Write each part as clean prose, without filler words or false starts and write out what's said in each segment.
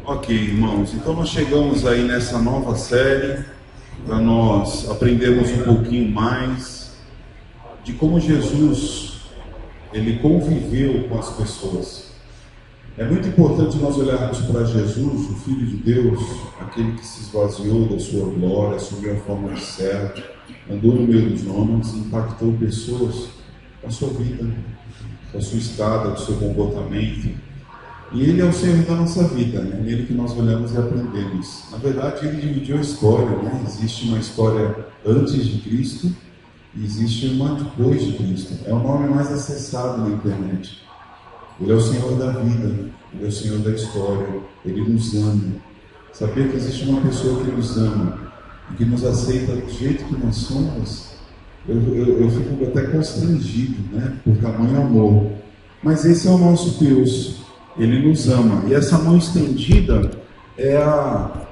Ok, irmãos, então nós chegamos aí nessa nova série para nós aprendermos um pouquinho mais de como Jesus, ele conviveu com as pessoas. É muito importante nós olharmos para Jesus, o Filho de Deus, aquele que se esvaziou da sua glória, assumiu a forma de servo, andou no meio dos homens, impactou pessoas com a sua vida, com a sua estada, com o seu comportamento. E Ele é o Senhor da nossa vida, né? Nele que nós olhamos e aprendemos. Na verdade, Ele dividiu a história, né? Existe uma história antes de Cristo e existe uma depois de Cristo. É o nome mais acessado na internet. Ele é o Senhor da vida, Ele é o Senhor da história, Ele nos ama. Saber que existe uma pessoa que nos ama e que nos aceita do jeito que nós somos, eu fico até constrangido, né? Por tamanho amor. Mas esse é o nosso Deus. Ele nos ama. E essa mão estendida é a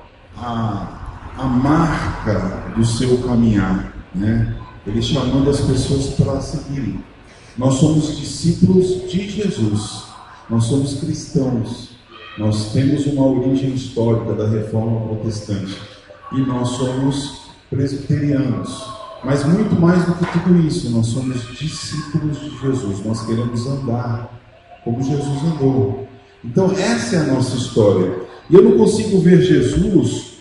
marca do seu caminhar, né? Ele chamando as pessoas para seguirem. Nós somos discípulos de Jesus. Nós somos cristãos. Nós temos uma origem histórica da Reforma Protestante. E nós somos presbiterianos. Mas muito mais do que tudo isso, nós somos discípulos de Jesus. Nós queremos andar como Jesus andou. Então essa é a nossa história. E eu não consigo ver Jesus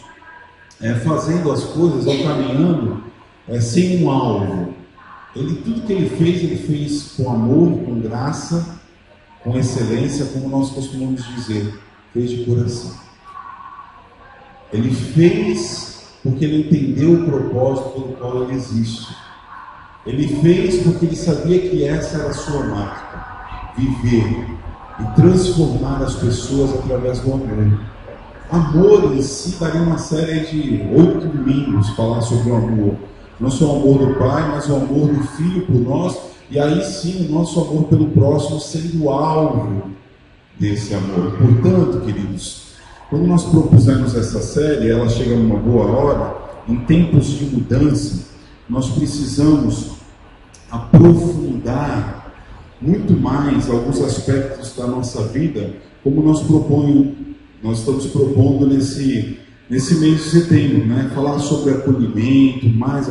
fazendo as coisas ou caminhando sem um alvo. Tudo que ele fez com amor, com graça, com excelência, como nós costumamos dizer, fez de coração. Ele fez porque ele entendeu o propósito pelo qual ele existe. Ele fez porque ele sabia que essa era a sua marca: viver e transformar as pessoas através do amor. Amor em si daria uma série de 8 domingos falar sobre o amor. Não só o amor do Pai, mas o amor do Filho por nós, e aí sim o nosso amor pelo próximo sendo o alvo desse amor. Portanto, queridos, quando nós propusemos essa série, ela chega numa boa hora. Em tempos de mudança, nós precisamos aprofundar muito mais alguns aspectos da nossa vida, como nós estamos propondo nesse mês de setembro, né? Falar sobre acolhimento, mais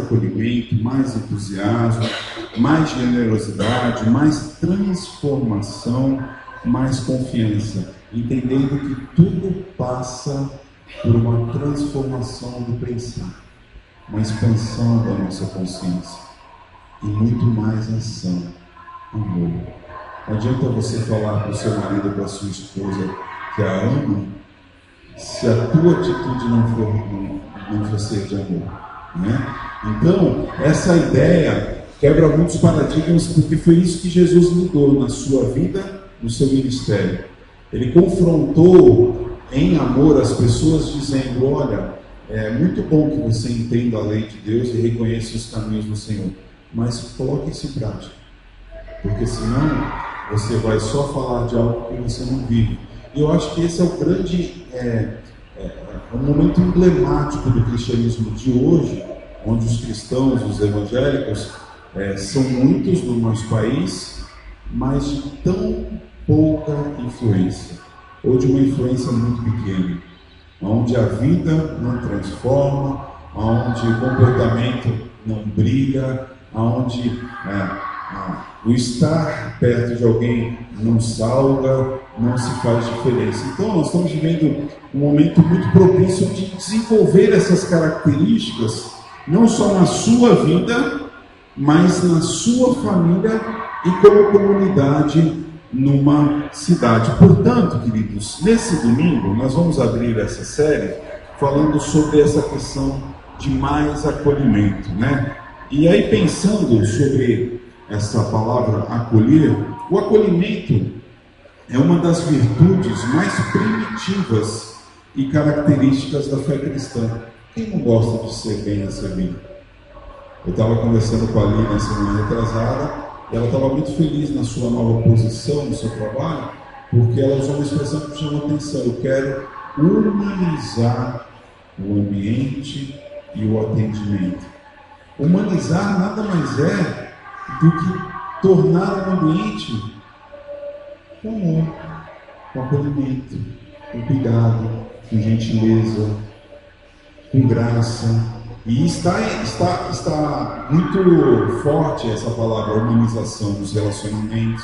entusiasmo, mais generosidade, mais transformação, mais confiança, entendendo que tudo passa por uma transformação do pensar, uma expansão da nossa consciência e muito mais ação. Amor. Não adianta você falar para o seu marido, para a sua esposa que a ama, se a tua atitude não for ser de amor, né? Então, essa ideia quebra muitos paradigmas, porque foi isso que Jesus mudou na sua vida, no seu ministério. Ele confrontou em amor as pessoas, dizendo: olha, é muito bom que você entenda a lei de Deus e reconheça os caminhos do Senhor, mas coloque isso em prática. Porque senão você vai só falar de algo que você não vive. E eu acho que esse é o grande um momento emblemático do cristianismo de hoje, onde os cristãos, os evangélicos, são muitos no nosso país, mas de tão pouca influência, ou de uma influência muito pequena, onde a vida não transforma, onde o comportamento não brilha, onde o estar perto de alguém não salga, não se faz diferença. Então nós estamos vivendo um momento muito propício de desenvolver essas características, não só na sua vida, mas na sua família e como comunidade numa cidade. Portanto, queridos, nesse domingo nós vamos abrir essa série falando sobre essa questão de mais acolhimento, né? E aí, pensando sobre essa palavra acolher, o acolhimento é uma das virtudes mais primitivas e características da fé cristã. Quem não gosta de ser bem recebido? Eu estava conversando com a Aline na semana retrasada, e ela estava muito feliz na sua nova posição, no seu trabalho, porque ela usou uma expressão que me chamou a atenção: eu quero humanizar o ambiente e o atendimento. Humanizar nada mais é do que tornar o ambiente com amor, com acolhimento, com cuidado, com gentileza, com graça. E está muito forte essa palavra humanização dos relacionamentos.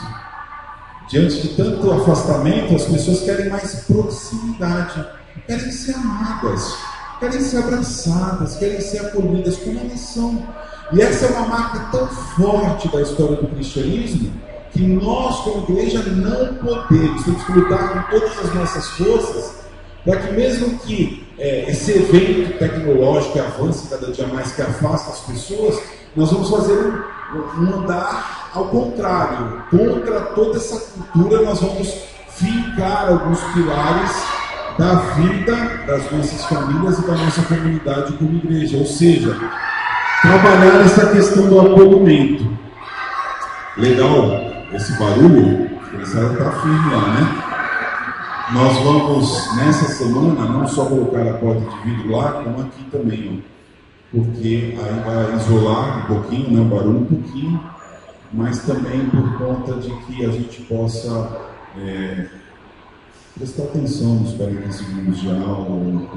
Diante de tanto afastamento, as pessoas querem mais proximidade, querem ser amadas, querem ser abraçadas, querem ser acolhidas como elas são. E essa é uma marca tão forte da história do cristianismo, que nós, como igreja, não podemos, temos que lutar com todas as nossas forças, para que mesmo que esse evento tecnológico avance cada dia mais, que afasta as pessoas, nós vamos fazer um andar ao contrário, contra toda essa cultura. Nós vamos fincar alguns pilares da vida das nossas famílias e da nossa comunidade como igreja, ou seja, trabalhar essa questão do acolhimento. Legal esse barulho, esse cara está firme lá, né? Nós vamos, nessa semana, não só colocar a porta de vidro lá, como aqui também, ó, porque aí vai isolar um pouquinho, né, o barulho um pouquinho, mas também por conta de que a gente possa prestar atenção nos 40 segundos de aula,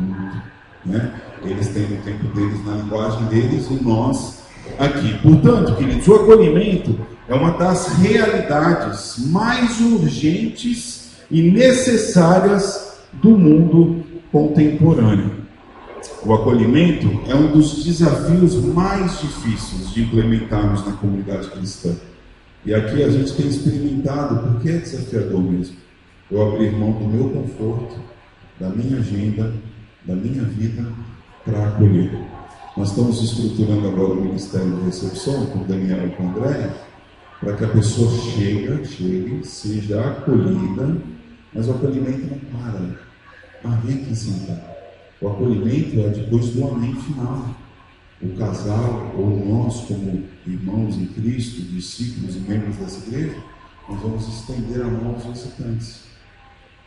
né? Eles têm o tempo deles na linguagem deles e nós aqui. Portanto, queridos, o acolhimento é uma das realidades mais urgentes e necessárias do mundo contemporâneo. O acolhimento é um dos desafios mais difíceis de implementarmos na comunidade cristã. E aqui a gente tem experimentado, porque é desafiador mesmo. Eu abrir mão do meu conforto, da minha agenda, da minha vida, para acolher. Nós estamos estruturando agora o Ministério de Recepção, com o Daniel e com a Andréia, para que a pessoa chegue, seja acolhida, mas o acolhimento não para. Vem aqui sentar. O acolhimento é depois do amém final. O casal, ou nós como irmãos em Cristo, discípulos e membros dessa igreja, nós vamos estender a mão aos visitantes.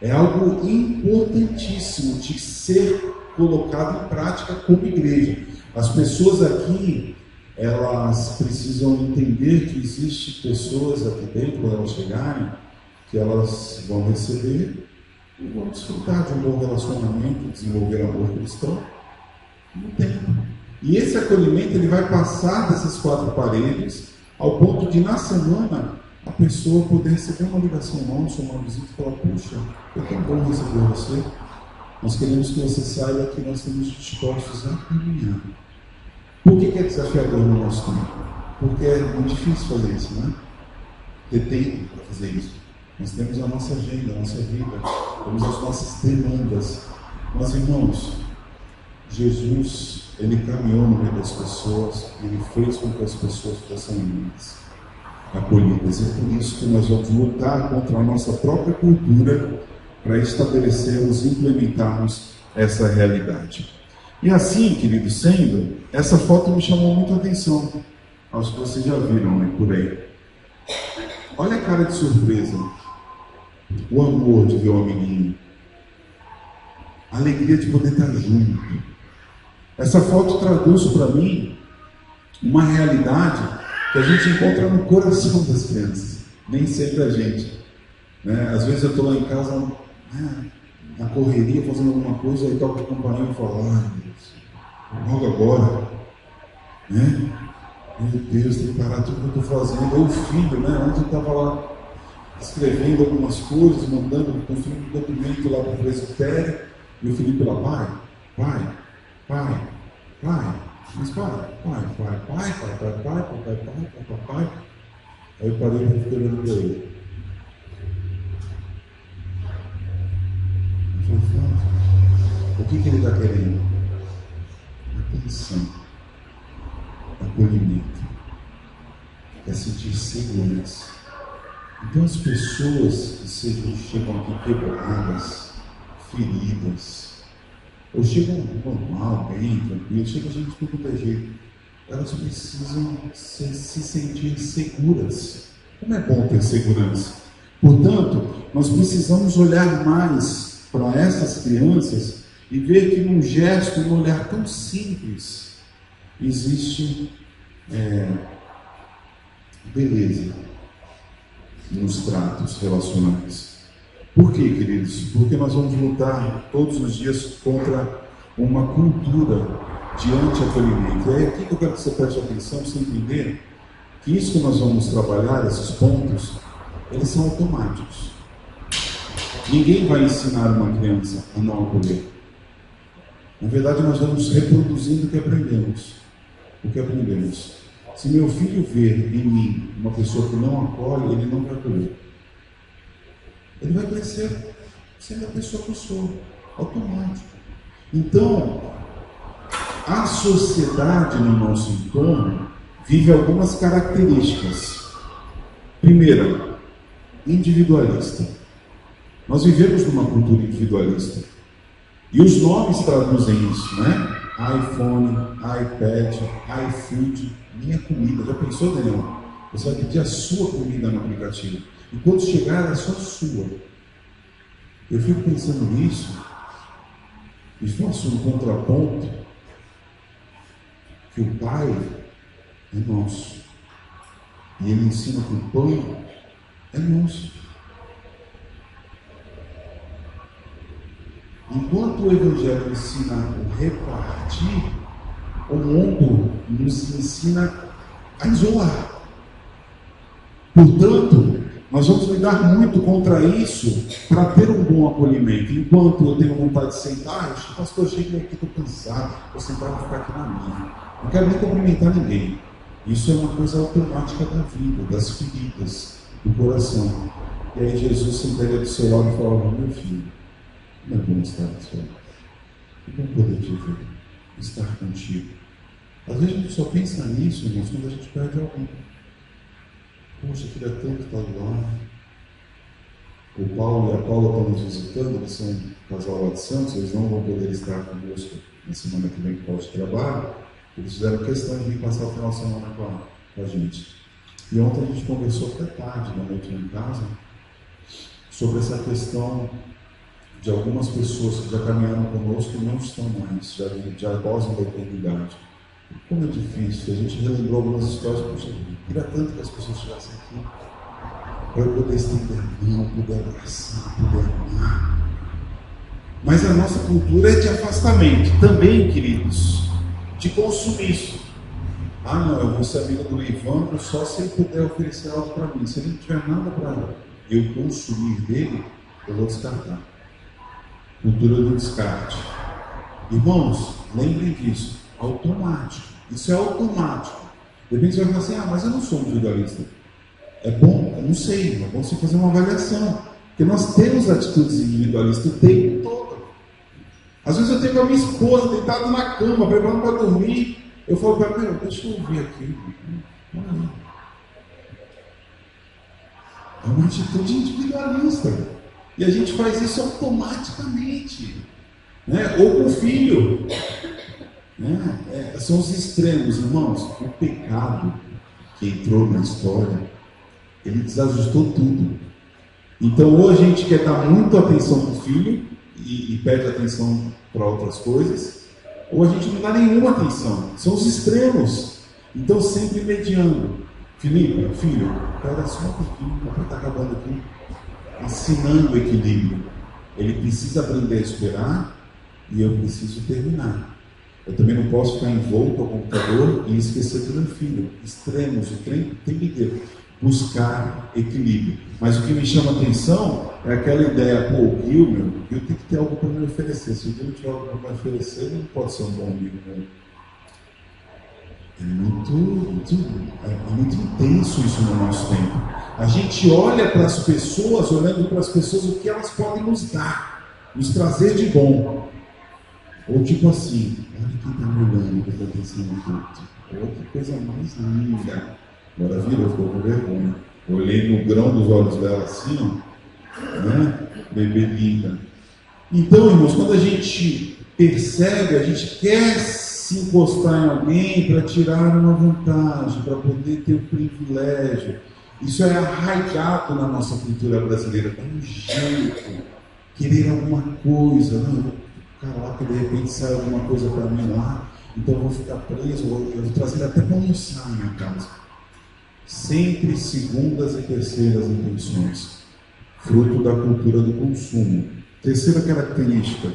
É algo importantíssimo de ser colocado em prática como igreja. As pessoas aqui, elas precisam entender que existem pessoas aqui dentro, quando elas chegarem, que elas vão receber e vão desfrutar de um bom relacionamento, desenvolver amor cristão no tempo. E esse acolhimento ele vai passar dessas 4 paredes, ao ponto de na semana a pessoa poder receber uma ligação nossa, uma visita e falar: puxa, foi tão bom receber você. Nós queremos que você saiba que nós estamos dispostos a caminhar. Por que é desafiador no nosso tempo? Porque é muito difícil fazer isso, né? Ter tempo para fazer isso. Nós temos a nossa agenda, a nossa vida, temos as nossas demandas. Mas, irmãos, Jesus, ele caminhou no meio das pessoas, ele fez com que as pessoas fossem unidas, acolhidas. E por isso que nós vamos lutar contra a nossa própria cultura para estabelecermos e implementarmos essa realidade. E assim, querido, sendo, essa foto me chamou muito a atenção. Acho que vocês já viram, né, por aí. Olha a cara de surpresa, o amor de ver o amiguinho, a alegria de poder estar junto. Essa foto traduz para mim uma realidade que a gente encontra no coração das crianças, nem sempre a gente, né? Às vezes eu estou lá em casa, na correria, fazendo alguma coisa, aí toca o companheiro e fala: ai, Deus, logo agora, né? Meu Deus, tem que parar tudo que eu estou fazendo. Ou o filho, né? Ontem eu estava lá escrevendo algumas coisas, mandando, construindo um documento lá para o presbitério, e o Felipe lá: pai, mas pai. Aí eu parei e fiquei olhando para ele. Eu falei: o que ele está querendo? Atenção, acolhimento, é sentir segurança. Então as pessoas que chegam aqui quebradas, feridas, ou chegam normal, bem, tranquilo, chega gente de qualquer jeito, elas precisam se sentir seguras. Como é bom ter segurança. Portanto, nós precisamos olhar mais para essas crianças e ver que num gesto, num olhar tão simples, existe beleza nos tratos relacionais. Por quê, queridos? Porque nós vamos lutar todos os dias contra uma cultura de anti-acolhimento. É aqui que eu quero que você preste atenção, para você entender que isso que nós vamos trabalhar, esses pontos, eles são automáticos. Ninguém vai ensinar uma criança a não acolher. Na verdade, nós vamos reproduzindo o que aprendemos. O que aprendemos. Se meu filho ver em mim uma pessoa que não acolhe, ele não vai acolher. Ele vai crescer sendo a pessoa que eu sou, automático. Então, a sociedade no nosso entorno vive algumas características. Primeira, individualista. Nós vivemos numa cultura individualista. E os nomes traduzem isso, né? iPhone, iPad, iFood, minha comida. Já pensou, Daniel? Você vai pedir a sua comida no aplicativo. E quando chegar, é só sua. Eu fico pensando nisso e faço um contraponto que o Pai é nosso. E Ele ensina que o pão é nosso. Enquanto o Evangelho ensina a repartir, o mundo nos ensina a isolar. Portanto, nós vamos lidar muito contra isso para ter um bom acolhimento. Enquanto eu tenho vontade de sentar, pastor, chega aqui, estou cansado, vou sentar e vou ficar aqui na minha. Não quero nem cumprimentar ninguém. Isso é uma coisa automática da vida, das feridas do coração. E aí Jesus sentaria do seu lado e falava: meu filho, não é bom estar do seu lado. É bom poder te ver, estar contigo. Às vezes a gente só pensa nisso, irmãos, quando a gente perde alguém. Poxa, queria tanto estar do lado. O Paulo e a Paula estão nos visitando, eles são um casal lá de Santos, eles não vão poder estar conosco na semana que vem por causa de trabalho. Eles fizeram questão de vir passar o final de semana com a gente. E ontem a gente conversou até tarde, na noite lá em casa, sobre essa questão de algumas pessoas que já caminharam conosco e não estão mais, já gozam da eternidade. Como é difícil, a gente relembrou algumas histórias, poxa, eu queria tanto que as pessoas estivessem aqui, para eu poder estender a mão, poder abraçar, poder amar. Mas a nossa cultura é de afastamento, também, queridos, de consumismo. Ah, não, eu vou ser amigo do Ivandro só se ele puder oferecer algo para mim. Se ele não tiver nada para eu consumir dele, eu vou descartar. Cultura do descarte. Irmãos, lembrem disso. Automático. Isso é automático. De repente você vai falar assim: ah, mas eu não sou individualista. É bom? Eu não sei. É bom você fazer uma avaliação. Porque nós temos atitudes individualistas o tempo todo. Às vezes eu tenho com a minha esposa deitado na cama, preparando para dormir. Eu falo para ela: deixa eu ouvir aqui. É uma atitude individualista. E a gente faz isso automaticamente. Né? Ou com o filho. São os extremos, irmãos. O pecado que entrou na história, ele desajustou tudo. Então, ou a gente quer dar muita atenção para o filho e perde atenção para outras coisas, ou a gente não dá nenhuma atenção. São os extremos. Então, sempre mediando. Filipe, filho, pera só um pouquinho, o papai está acabando aqui. Ensinando o equilíbrio. Ele precisa aprender a esperar e eu preciso terminar. Eu também não posso ficar envolto ao computador e esquecer do meu filho. Extremos, o tempo inteiro. Buscar equilíbrio. Mas o que me chama a atenção é aquela ideia: pô, o Gil tem que ter algo para me oferecer. Se o Gil não tiver algo para me oferecer, ele não pode ser um bom amigo meu. É muito intenso isso no nosso tempo. A gente olha para as pessoas, olhando para as pessoas o que elas podem nos dar, nos trazer de bom. Ou tipo assim: olha quem está me olhando, que está pensando no culto. Olha que coisa mais linda. Agora virou, ficou com vergonha. Olhei no grão dos olhos dela assim, ó, né? Bebê linda. Então, irmãos, quando a gente percebe, a gente quer se encostar em alguém para tirar uma vantagem, para poder ter um privilégio. Isso é arraigado na nossa cultura brasileira. Dá um jeito, querer alguma coisa, não? Caraca, de repente sai alguma coisa para mim lá, então eu vou ficar preso, eu vou trazer até para almoçar na minha casa. Sempre segundas e terceiras intenções. fruto da cultura do consumo. Terceira característica,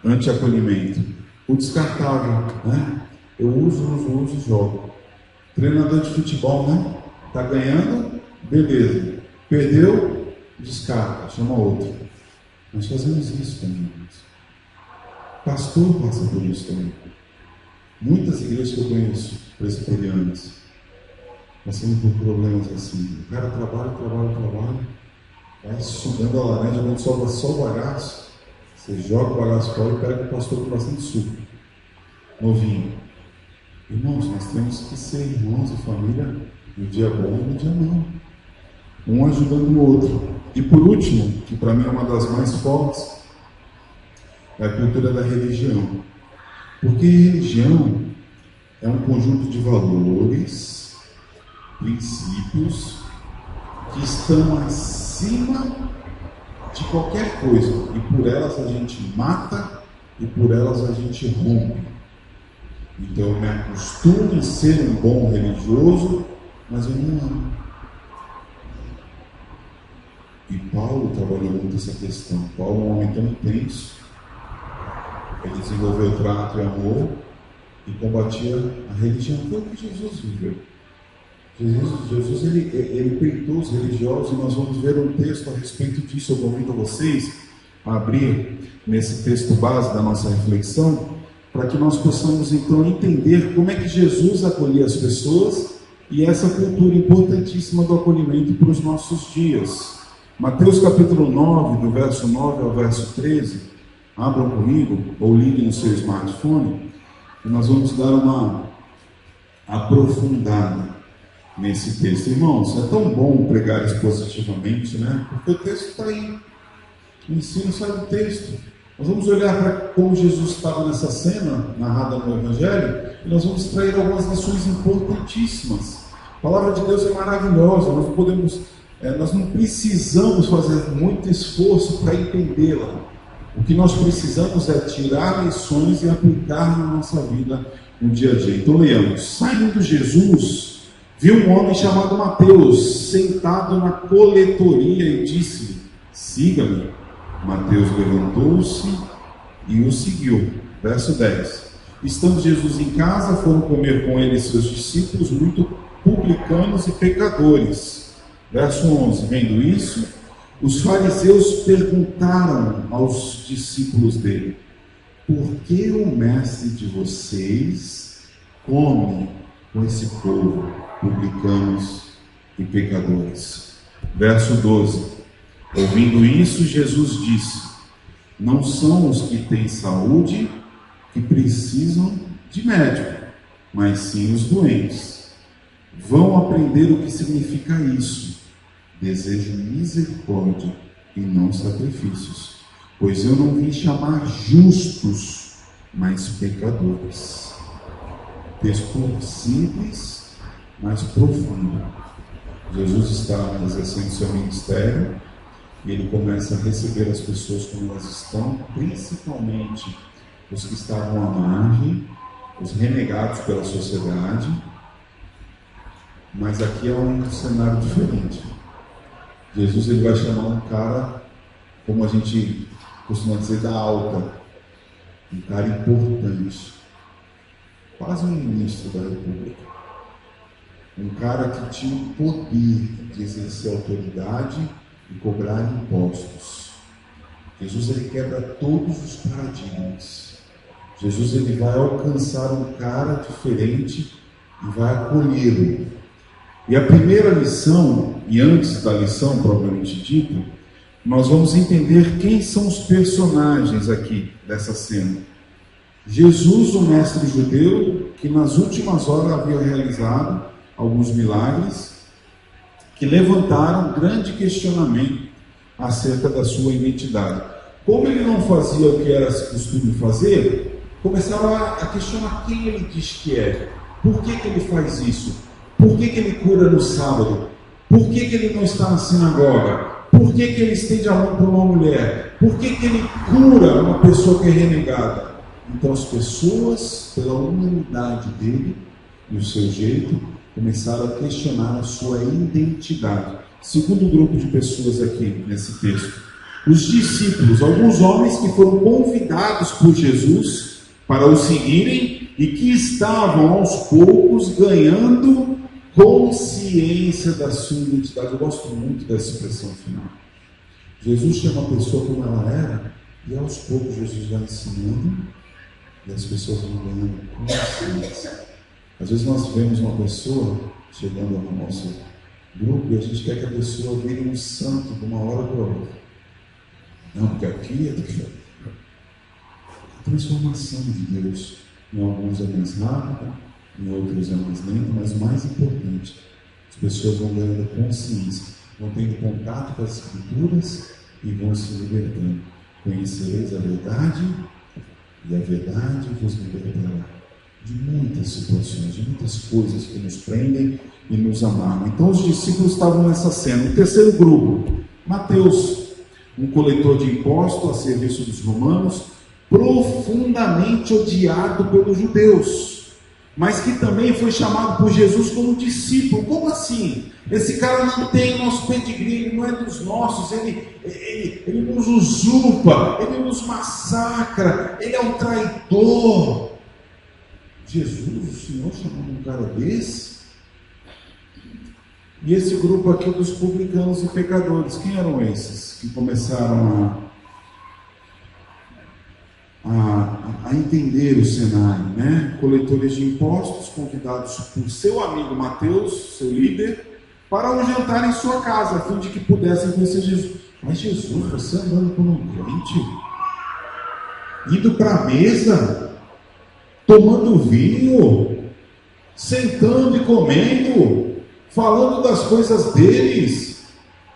anti-acolhimento, o descartável, né? Eu uso e jogo. Treinador de futebol, né? Tá ganhando, beleza. Perdeu, descarta, chama outro. Nós fazemos isso também. Pastor passa por isso também. Muitas igrejas que eu conheço, presbiterianas, passando por problemas assim. O cara trabalha, vai sugando a laranja, quando sobra só o bagaço, você joga o bagaço fora e pega o pastor com bastante suco. Novinho. Irmãos, nós temos que ser irmãos e família no dia bom e no dia não. Um ajudando o outro. E por último, que para mim é uma das mais fortes, é a cultura da religião. Porque religião é um conjunto de valores, princípios, que estão acima de qualquer coisa. E por elas a gente mata e por elas a gente rompe. Então eu me acostumo em ser um bom religioso, mas eu não amo. E Paulo trabalhou muito essa questão. Paulo é um homem tão intenso. Ele desenvolveu trato e amor e combatia a religião. Foi o que Jesus viveu. Jesus ele peitou os religiosos, e nós vamos ver um texto a respeito disso. Eu convido vocês a abrir nesse texto base da nossa reflexão, para que nós possamos então entender como é que Jesus acolhia as pessoas e essa cultura importantíssima do acolhimento para os nossos dias. Mateus capítulo 9, do verso 9 ao verso 13, abram comigo ou liguem no seu smartphone, e nós vamos dar uma aprofundada nesse texto. Irmãos, é tão bom pregar expositivamente, né? Porque o texto está aí, o ensino sai do texto. Nós vamos olhar para como Jesus estava nessa cena, narrada no Evangelho, e nós vamos extrair algumas lições importantíssimas. A palavra de Deus é maravilhosa, nós não precisamos fazer muito esforço para entendê-la. O que nós precisamos é tirar lições e aplicar na nossa vida no dia a dia. Então leiamos. Saindo Jesus, viu um homem chamado Mateus, sentado na coletoria, e disse-lhe: siga-me. Mateus levantou-se e o seguiu. Verso 10. Estando Jesus em casa, foram comer com ele seus discípulos, muito publicanos e pecadores. Verso 11. Vendo isso, os fariseus perguntaram aos discípulos dele: por que o mestre de vocês come com esse povo, publicanos e pecadores? Verso 12. Ouvindo isso, Jesus disse: não são os que têm saúde que precisam de médico, mas sim os doentes. Vão aprender o que significa isso. Desejo misericórdia e não sacrifícios, pois eu não vim chamar justos, mas pecadores. Texto simples, mas profundo. Jesus está exercendo seu ministério e ele começa a receber as pessoas como elas estão, principalmente os que estavam à margem, os renegados pela sociedade. Mas aqui é um cenário diferente. Jesus ele vai chamar um cara, como a gente costuma dizer, da alta, um cara importante, quase um ministro da República, um cara que tinha o poder de exercer autoridade e cobrar impostos. Jesus ele quebra todos os paradigmas. Jesus ele vai alcançar um cara diferente e vai acolhê-lo. E a primeira lição, e antes da lição propriamente dita, nós vamos entender quem são os personagens aqui dessa cena. Jesus, o mestre judeu, que nas últimas horas havia realizado alguns milagres, que levantaram grande questionamento acerca da sua identidade. Como ele não fazia o que era costume fazer, começaram a questionar quem ele diz que é, por que ele faz isso. Por que ele cura no sábado? Por que ele não está na sinagoga? Por que ele estende a mão para uma mulher? Por que ele cura uma pessoa que é renegada? Então as pessoas, pela humanidade dele e o seu jeito, começaram a questionar a sua identidade. Segundo grupo de pessoas aqui nesse texto, os discípulos, alguns homens que foram convidados por Jesus para o seguirem e que estavam aos poucos ganhando consciência da sua identidade. Eu gosto muito dessa expressão final. Jesus chama a pessoa como ela era e aos poucos Jesus vai ensinando e as pessoas vão ganhando consciência. Às vezes nós vemos uma pessoa chegando ao nosso grupo e a gente quer que a pessoa vire um santo de uma hora para outra. Não, porque aqui é diferente. A transformação de Deus, em alguns é mais rápida, em outros é mais lenta, mas o mais importante, as pessoas vão ganhando consciência, vão tendo contato com as Escrituras e vão se libertando. Conhecereis a verdade e a verdade vos libertará de muitas situações, de muitas coisas que nos prendem e nos amarram. Então os discípulos estavam nessa cena. O terceiro grupo, Mateus, um coletor de impostos a serviço dos romanos, profundamente odiado pelos judeus, mas que também foi chamado por Jesus como discípulo. Como assim? Esse cara não tem nosso pedigree, ele não é dos nossos, ele nos usurpa, ele nos massacra, ele é um traidor. Jesus, o Senhor, chamando um cara desse? E esse grupo aqui dos publicanos e pecadores, quem eram esses que começaram a entender o cenário, né? Coletores de impostos, convidados por seu amigo Mateus, seu líder, para um jantar em sua casa, a fim de que pudessem conhecer Jesus. Mas Jesus, você andando por um crente, indo para a mesa, tomando vinho, sentando e comendo, falando das coisas deles.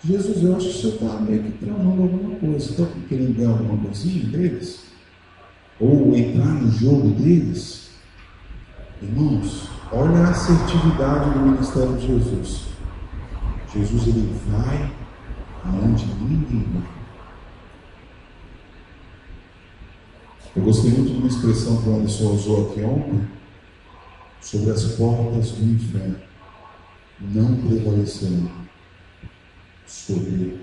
Jesus, eu acho que o senhor está meio que tramando alguma coisa. Está querendo ganhar alguma coisinha deles? Ou entrar no jogo deles? Irmãos, olha a assertividade do ministério de Jesus. Jesus, ele vai aonde ninguém vai. Eu gostei muito de uma expressão que o Alisson usou aqui ontem, sobre as portas do inferno não prevalecerão sobre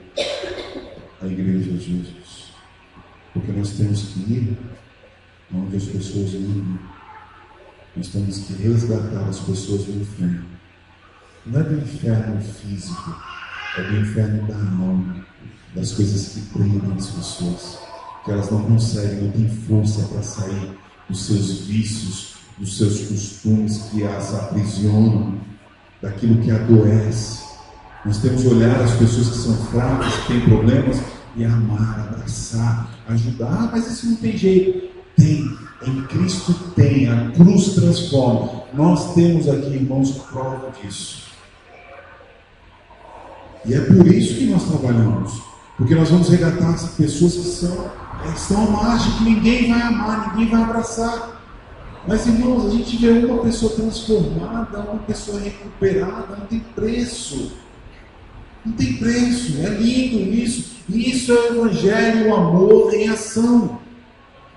a igreja de Jesus, porque nós temos que ir onde as pessoas não vão. Nós temos que resgatar as pessoas do inferno. Não é do inferno físico, é do inferno da alma, das coisas que prendem as pessoas, que elas não conseguem, não têm força para sair dos seus vícios, dos seus costumes que as aprisionam, daquilo que adoece. Nós temos que olhar as pessoas que são fracas, que têm problemas, e amar, abraçar, ajudar. Mas isso não tem jeito. Tem, em Cristo tem, a cruz transforma. Nós temos aqui, irmãos, prova disso. E é por isso que nós trabalhamos, porque nós vamos resgatar as pessoas que estão à margem, que ninguém vai amar, ninguém vai abraçar. Mas, irmãos, a gente vê uma pessoa transformada, uma pessoa recuperada, não tem preço. Não tem preço, é lindo isso. Isso é o Evangelho, o amor em ação.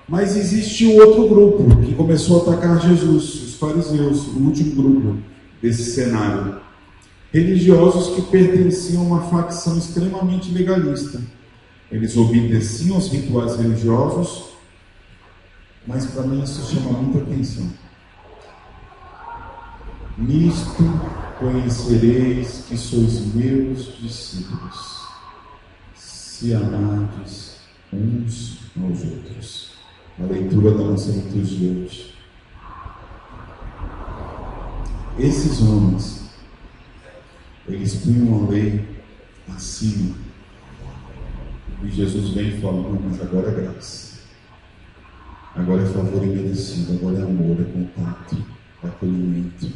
Mas existe um outro grupo que começou a atacar Jesus, os fariseus, o último grupo desse cenário. Religiosos que pertenciam a uma facção extremamente legalista. Eles obedeciam aos rituais religiosos, mas para mim isso chama muita atenção. Nisto conhecereis que sois meus discípulos, se amardes uns aos outros. A leitura da nossa liturgia hoje. Esses homens, eles punham a lei acima. E Jesus vem e fala: não, mas agora é graça. Agora é favor imerecido, agora é amor, é contato, é acolhimento,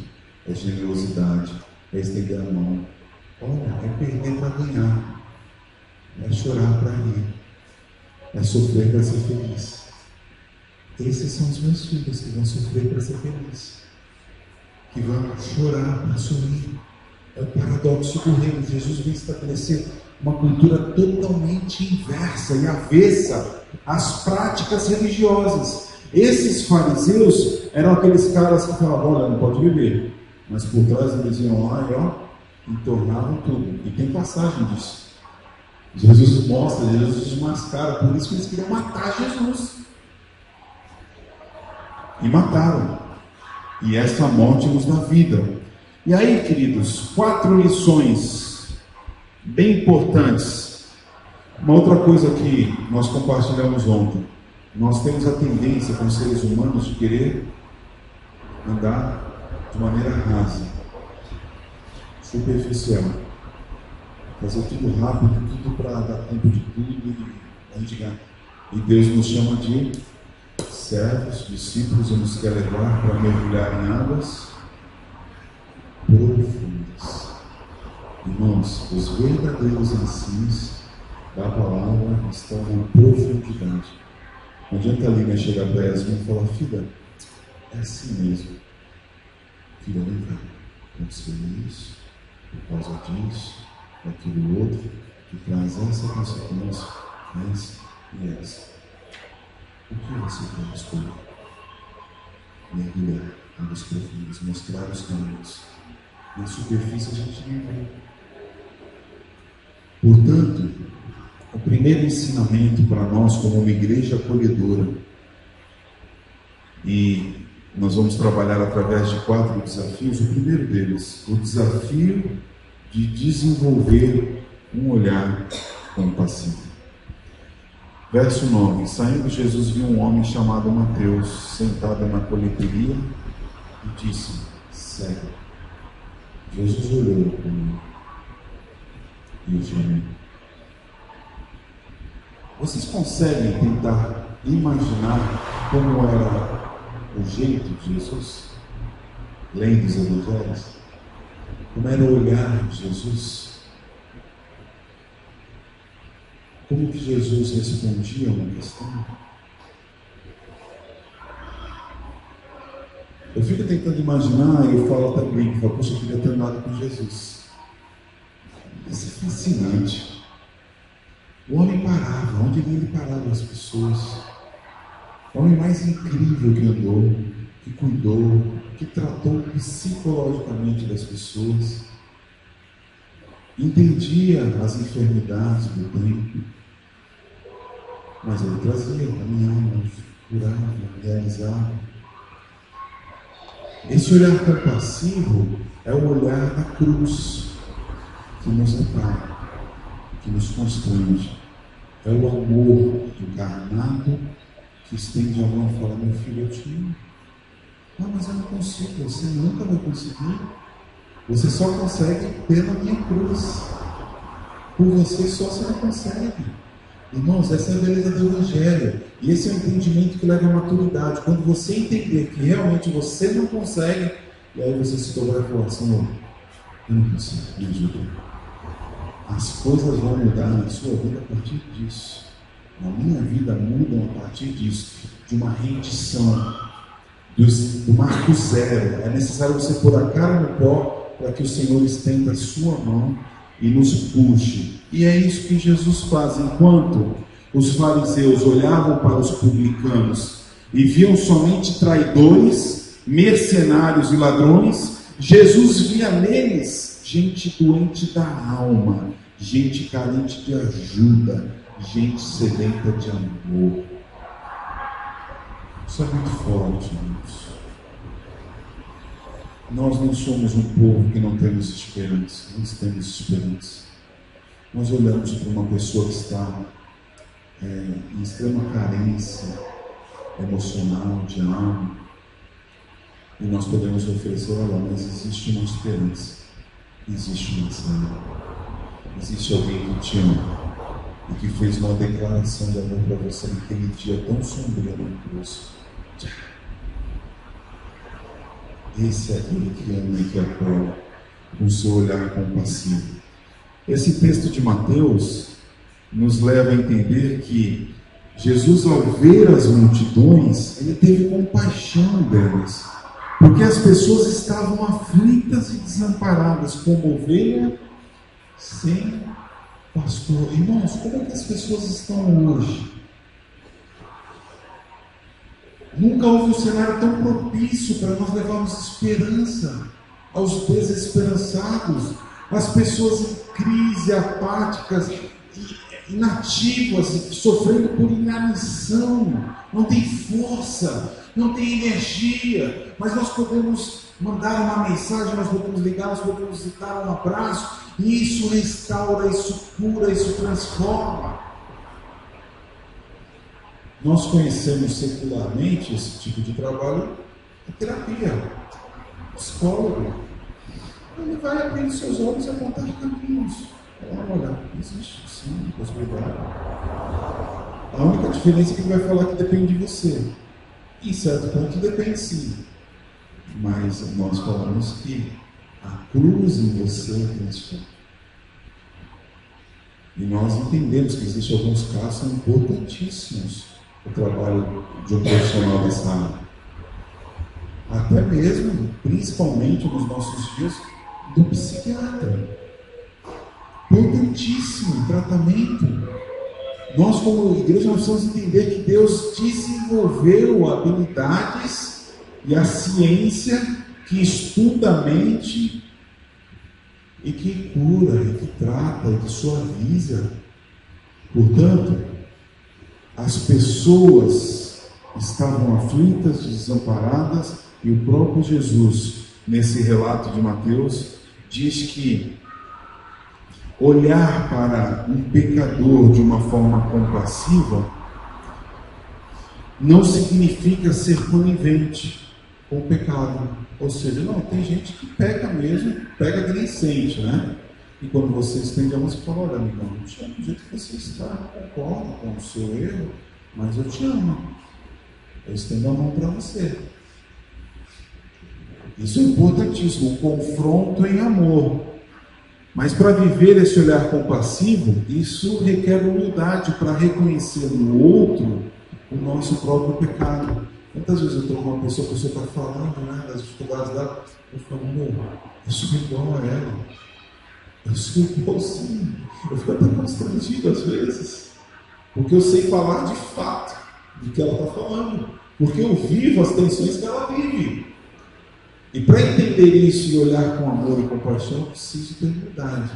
é generosidade, é estender a mão. Olha, é perder para ganhar, é chorar para rir, é sofrer para ser feliz. Esses são os meus filhos que vão sofrer para ser felizes, que vão chorar para sorrir. É o paradoxo do reino. Jesus vem estabelecer uma cultura totalmente inversa e avessa às práticas religiosas. Esses fariseus eram aqueles caras que falavam: olha, não pode beber, mas por trás eles iam lá e entornavam tudo. E tem passagem disso. Jesus mostra, Jesus desmascara, por isso que eles queriam matar Jesus. E mataram. E essa morte nos dá vida. E aí, queridos, 4 lições bem importantes. Uma outra coisa que nós compartilhamos ontem. Nós temos a tendência, como seres humanos, de querer andar de maneira rasa, superficial, fazer tudo rápido, tudo para dar tempo de tudo, e Deus nos chama de servos, discípulos, e nos quer levar para mergulhar em águas profundas. Irmãos, os verdadeiros ensinos da palavra estão na profundidade. Não adianta a Lívia chegar para Yasmin e falar: filha, é assim mesmo. Filha, vem cá, aconteceu isso, por causa disso, daquilo outro, que traz essa consequência, essa e essa. O que você quer escolher? Mergulhar águas profundas, mostrar os caminhos. Na superfície a gente não vê. Portanto, o primeiro ensinamento para nós, como uma igreja acolhedora, e nós vamos trabalhar através de 4 desafios. O primeiro deles, o desafio de desenvolver um olhar compassivo. Verso 9: saindo Jesus viu um homem chamado Mateus sentado na coleteria e disse: segue. Jesus olhou para mim e o chamou. Vocês conseguem tentar imaginar como era o jeito de Jesus, lendo os evangelhos? Como era o olhar de Jesus? Como que Jesus respondia a uma questão? Eu fico tentando imaginar, e eu falo até bem, poxa, eu queria ter andado com Jesus. Isso é fascinante. O homem parava, onde ele parava as pessoas. O homem mais incrível que andou, que cuidou, que tratou psicologicamente das pessoas. Entendia as enfermidades do tempo, mas ele trazia, caminhava, curava, realizava. Esse olhar compassivo é o olhar da cruz, que nos atraia, que nos constrange. É o amor encarnado que estende a mão e fala: meu filho, eu te amo. Não, mas eu não consigo. Você nunca vai conseguir. Você só consegue pela minha cruz. Por você só você não consegue. Irmãos, essa é a beleza do Evangelho. E esse é o entendimento que leva à maturidade. Quando você entender que realmente você não consegue, e aí você se dobrar e falar: Senhor, eu não consigo, me ajuda. As coisas vão mudar na sua vida a partir disso. Na minha vida mudam a partir disso. De uma rendição, do marco zero. É necessário você pôr a cara no pó para que o Senhor estenda a sua mão e nos puxe. E é isso que Jesus faz. Enquanto os fariseus olhavam para os publicanos e viam somente traidores, mercenários e ladrões, Jesus via neles gente doente da alma, gente carente de ajuda, gente sedenta de amor. Isso é muito forte, irmãos. Nós não somos um povo que não temos esperança. Nós temos esperança. Nós olhamos para uma pessoa que está em extrema carência emocional, de alma, e nós podemos oferecer: olha, mas existe uma esperança, existe uma saída, existe alguém que te ama e que fez uma declaração de amor para você naquele dia tão sombrio na cruz. Esse é aquele que ama e que apoia com o seu olhar compassivo. Esse texto de Mateus nos leva a entender que Jesus, ao ver as multidões, ele teve compaixão delas, porque as pessoas estavam aflitas e desamparadas, como ovelha sem pastor. Irmãos, como é que as pessoas estão hoje? Nunca houve um cenário tão propício para nós levarmos esperança aos desesperançados. As pessoas em crise, apáticas, inativas, sofrendo por inanição, não tem força, não tem energia, mas nós podemos mandar uma mensagem, nós podemos ligar, nós podemos dar um abraço, e isso restaura, isso cura, isso transforma. Nós conhecemos secularmente esse tipo de trabalho, a terapia, psicólogo. Ele vai abrir seus olhos e apontar caminhos. Olha, existe sim possibilidade. A única diferença é que ele vai falar que depende de você. Em certo ponto depende sim. Mas nós falamos que a cruz em você transforma. E nós entendemos que existem alguns casos que são importantíssimos o trabalho de um profissional dessa área. Até mesmo, principalmente nos nossos dias, do psiquiatra. Importantíssimo em tratamento. Nós, como igreja, nós precisamos entender que Deus desenvolveu habilidades e a ciência que estuda a mente e que cura, e que trata, e que suaviza. Portanto, as pessoas estavam aflitas, desamparadas, e o próprio Jesus, nesse relato de Mateus, diz que olhar para um pecador de uma forma compassiva não significa ser conivente com o pecado. Ou seja, não, tem gente que peca mesmo, pega que nem sente, né? E quando você estende a mão, você fala: olha, amigão, eu te amo do jeito que você está, eu concordo com o seu erro, mas eu te amo. Eu estendo a mão para você. Isso é importantíssimo, o confronto em amor. Mas para viver esse olhar compassivo, isso requer humildade para reconhecer no outro o nosso próprio pecado. Quantas vezes eu estou com uma pessoa, a pessoa está falando, né, das dificuldades dela, eu falo: amor, eu sou igual a ela. Eu sou igual sim. Eu fico até constrangido às vezes, porque eu sei falar de fato do que ela está falando, porque eu vivo as tensões que ela vive. E para entender isso e olhar com amor e compaixão, eu preciso ter humildade.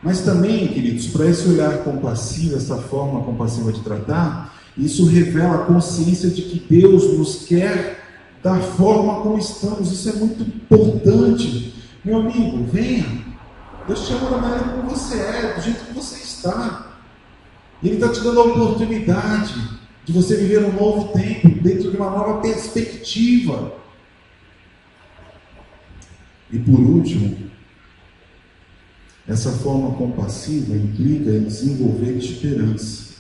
Mas também, queridos, para esse olhar compassivo, essa forma compassiva de tratar, isso revela a consciência de que Deus nos quer da forma como estamos. Isso é muito importante. Meu amigo, venha. Deus te ama da maneira como você é, do jeito que você está. E Ele está te dando a oportunidade de você viver um novo tempo, dentro de uma nova perspectiva. E por último, essa forma compassiva implica em desenvolver esperança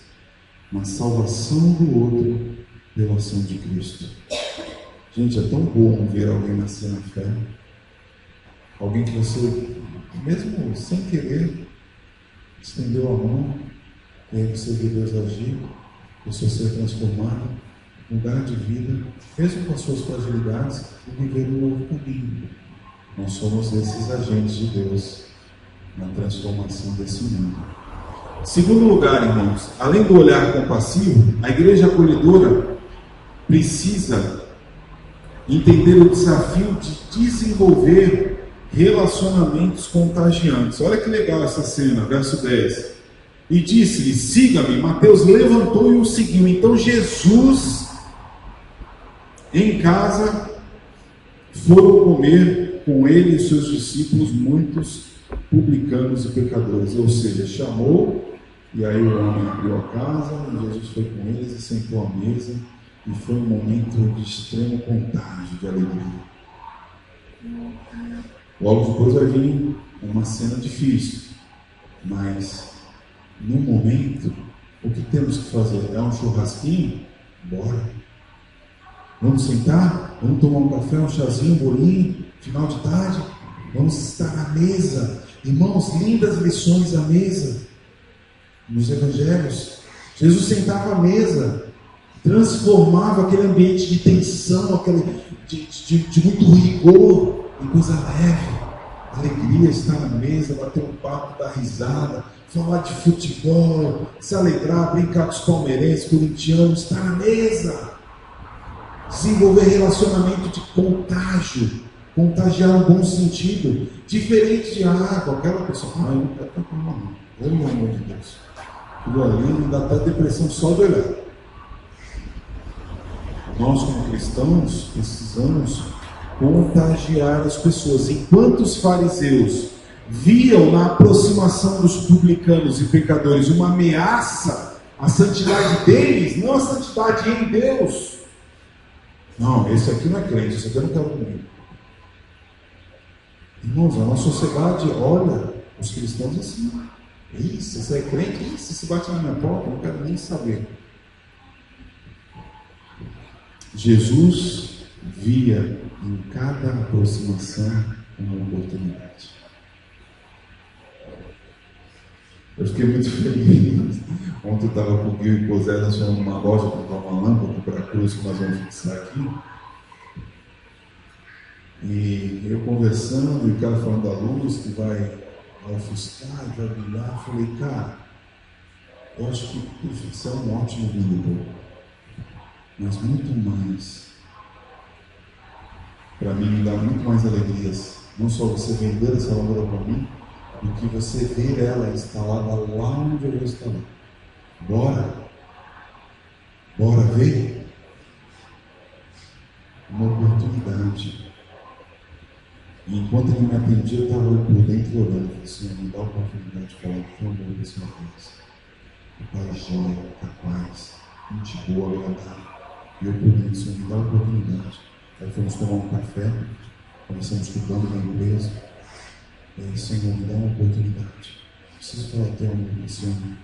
na salvação do outro pela ação de Cristo. Gente, é tão bom ver alguém nascer na fé. Alguém que você, mesmo sem querer, estendeu a mão, e aí você vê Deus agir, a pessoa ser transformada, mudar de vida, mesmo com as suas fragilidades, e viver um novo caminho. Nós somos esses agentes de Deus na transformação desse mundo. Segundo lugar, irmãos, além do olhar compassivo, a igreja acolhedora precisa entender o desafio de desenvolver relacionamentos contagiantes. Olha que legal essa cena, verso 10. E disse-lhe: siga-me. Mateus levantou e o seguiu. Então Jesus, em casa, foram comer com ele e seus discípulos muitos publicanos e pecadores. Ou seja, chamou, e aí o homem abriu a casa, e Jesus foi com eles e sentou à mesa, e foi um momento de extremo contágio, de alegria. Logo depois vai vir uma cena difícil, mas no momento, o que temos que fazer? É um churrasquinho? Bora! Vamos sentar? Vamos tomar um café, um chazinho, um bolinho? Final de tarde, vamos estar à mesa. Irmãos, lindas lições à mesa nos evangelhos. Jesus sentava à mesa, transformava aquele ambiente de tensão, aquele de muito rigor, em coisa leve. Alegria, estar à mesa, bater um papo, dar risada, falar de futebol, se alegrar, brincar com os palmeirenses, corintianos, estar à mesa. Desenvolver relacionamento de contágio. Contagiar no bom sentido, diferente de água, aquela pessoa, eu não quero estar com ela não, pelo amor de Deus. Aquilo ali me dá até depressão só de olhar. Nós, como cristãos, precisamos contagiar as pessoas. Enquanto os fariseus viam na aproximação dos publicanos e pecadores uma ameaça à santidade deles, não a santidade em Deus. Não, esse aqui não é crente, esse aqui eu não quero comigo. Irmãos, a nossa sociedade olha os cristãos assim. Isso, você é crente? Isso, se bate na minha porta, eu não quero nem saber. Jesus via em cada aproximação uma oportunidade. Eu fiquei muito feliz. Ontem eu estava com o Gil e com o Zé, nós fomos numa loja comprar uma lâmpada para a cruz que nós vamos fixar aqui. E eu conversando, e o cara falando da luz que vai ofuscar, vai brilhar. Eu falei, cara, eu acho que isso é um ótimo vendedor, mas muito mais. Para mim, me dá muito mais alegrias. Não só você vender essa lâmpada para mim, do que você ver ela instalada lá onde eu vou instalar. Bora ver? Uma oportunidade. E enquanto ele me atendia, eu estava por dentro orando. Falei, Senhor, me dá a oportunidade de falar do teu amor desse uma vez. O Pai jóia, capaz, gente boa, agradável. E eu por dentro, Senhor, me dá a oportunidade. Aí fomos tomar um café, começamos cuidando da empresa. E aí, Senhor, me dá uma oportunidade. Preciso falar teu amor desse homem.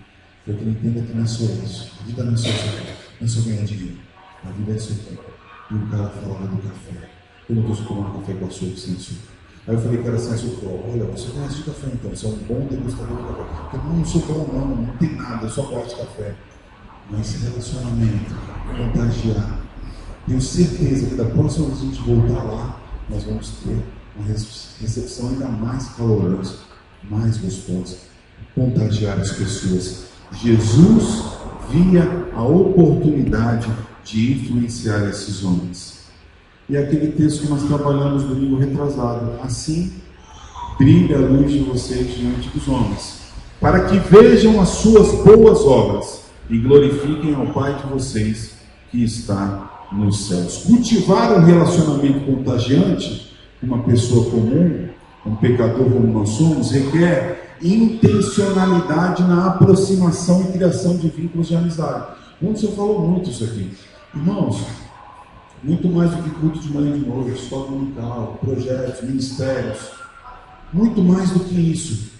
Para que ele entenda que não é só isso. A vida não é só isso aqui. Não é só ganhar dinheiro. A vida é isso aqui. E o cara falava do café. Eu não estou tomando café com açúcar, sem açúcar. Aí eu falei que era sem açúcar. Olha, você conhece de café então, você é um bom degustador de café. Porque não sou bom não tem nada, eu só gosto de café. Mas esse relacionamento, contagiar. Tenho certeza que da próxima vez que a gente voltar lá, nós vamos ter uma recepção ainda mais calorosa, mais gostosa. Contagiar as pessoas. Jesus via a oportunidade de influenciar esses homens. E aquele texto que nós trabalhamos no domingo retrasado. Assim, brilha a luz de vocês diante dos homens, para que vejam as suas boas obras e glorifiquem ao Pai de vocês que está nos céus. Cultivar um relacionamento contagiante com uma pessoa comum, um pecador como nós somos, requer intencionalidade na aproximação e criação de vínculos de amizade. O senhor falou muito isso aqui. Irmãos, muito mais do que culto de manhã e de noite, escola dominical, projetos, ministérios, muito mais do que isso.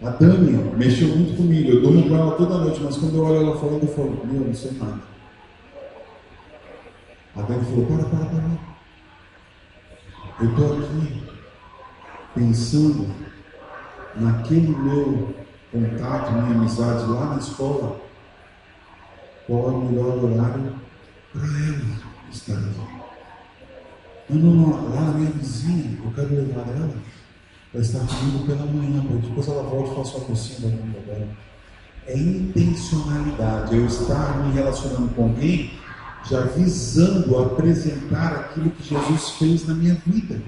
A Dani mexeu muito comigo, eu durmo com ela toda noite, mas quando eu olho ela falando, eu falo, eu não sei nada. A Dani falou, para. Eu estou aqui pensando naquele meu contato, minha amizade lá na escola, qual é o melhor horário para ela estar aqui. Não, lá na minha vizinha, eu quero levar ela para estar comigo pela manhã, porque depois ela volta e faço uma cocinha da mãe dela. É intencionalidade, eu estar me relacionando com alguém, já visando apresentar aquilo que Jesus fez na minha vida.